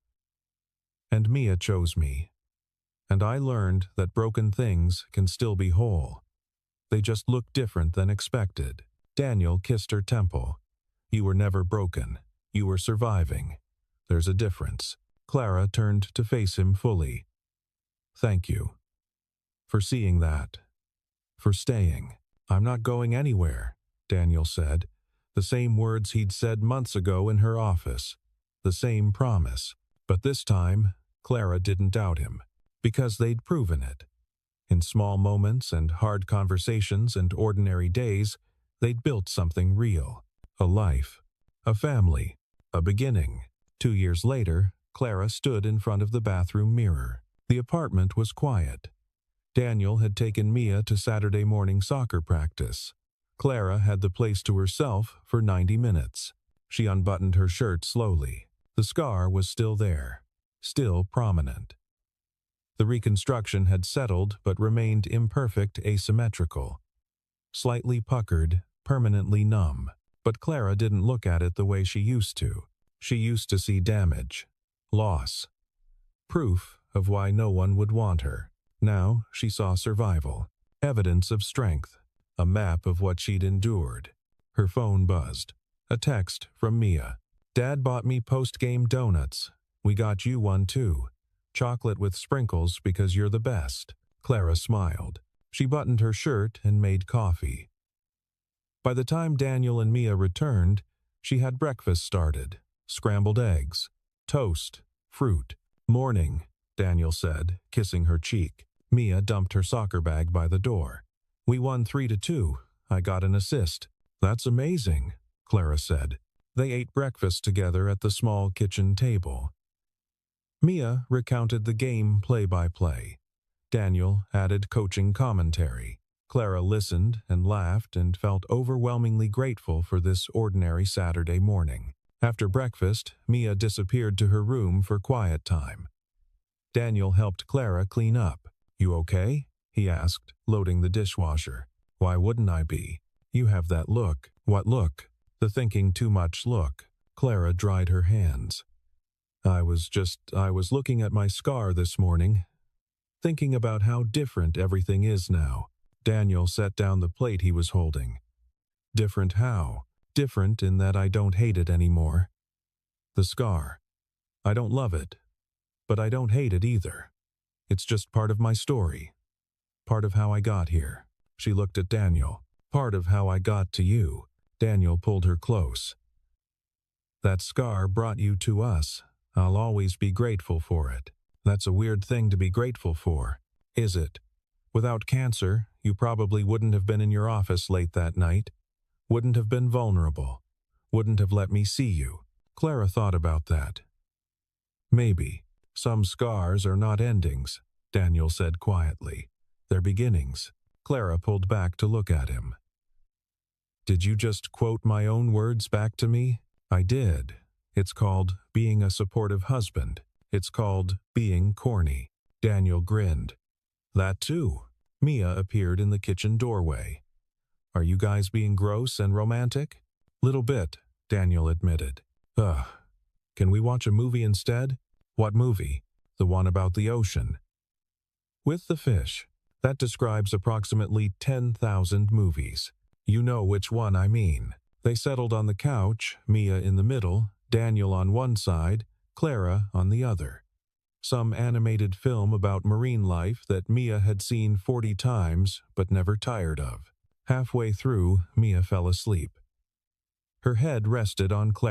And Mia chose me. And I learned that broken things can still be whole. They just look different than expected. Daniel kissed her temple. You were never broken. You were surviving. There's a difference. Clara turned to face him fully. Thank you. For seeing that. For staying. I'm not going anywhere, Daniel said. The same words he'd said months ago in her office. The same promise. But this time, Clara didn't doubt him. Because they'd proven it. In small moments and hard conversations and ordinary days, they'd built something real. A life. A family. A beginning. 2 years later, Clara stood in front of the bathroom mirror. The apartment was quiet. Daniel had taken Mia to Saturday morning soccer practice. Clara had the place to herself for 90 minutes. She unbuttoned her shirt slowly. The scar was still there. Still prominent. The reconstruction had settled but remained imperfect, asymmetrical. Slightly puckered, permanently numb. But Clara didn't look at it the way she used to. She used to see damage. Loss. Proof of why no one would want her. Now she saw survival. Evidence of strength. A map of what she'd endured. Her phone buzzed. A text from Mia. Dad bought me post-game donuts. We got you one too. Chocolate with sprinkles because you're the best. Clara smiled. She buttoned her shirt and made coffee. By the time Daniel and Mia returned, she had breakfast started. Scrambled eggs. Toast. Fruit. Morning, Daniel said, kissing her cheek. Mia dumped her soccer bag by the door. We won 3-2. I got an assist. That's amazing, Clara said. They ate breakfast together at the small kitchen table. Mia recounted the game play-by-play. Daniel added coaching commentary. Clara listened and laughed and felt overwhelmingly grateful for this ordinary Saturday morning. After breakfast, Mia disappeared to her room for quiet time. Daniel helped Clara clean up. You okay? He asked, loading the dishwasher. Why wouldn't I be? You have that look. What look? The thinking too much look. Clara dried her hands. I was looking at my scar this morning, thinking about how different everything is now. Daniel set down the plate he was holding. Different how? Different in that I don't hate it anymore. The scar. I don't love it, but I don't hate it either. It's just part of my story. Part of how I got here. She looked at Daniel. Part of how I got to you. Daniel pulled her close. That scar brought you to us. I'll always be grateful for it. That's a weird thing to be grateful for, is it? Without cancer, you probably wouldn't have been in your office late that night. Wouldn't have been vulnerable. Wouldn't have let me see you. Clara thought about that. Maybe. Some scars are not endings, Daniel said quietly. They're beginnings. Clara pulled back to look at him. Did you just quote my own words back to me? I did. It's called being a supportive husband. It's called being corny. Daniel grinned. That too. Mia appeared in the kitchen doorway. Are you guys being gross and romantic? Little bit, Daniel admitted. Ugh. Can we watch a movie instead? What movie? The one about the ocean. With the fish. That describes approximately 10,000 movies. You know which one I mean. They settled on the couch, Mia in the middle, Daniel on one side, Clara on the other. Some animated film about marine life that Mia had seen 40 times but never tired of. Halfway through, Mia fell asleep. Her head rested on Clara.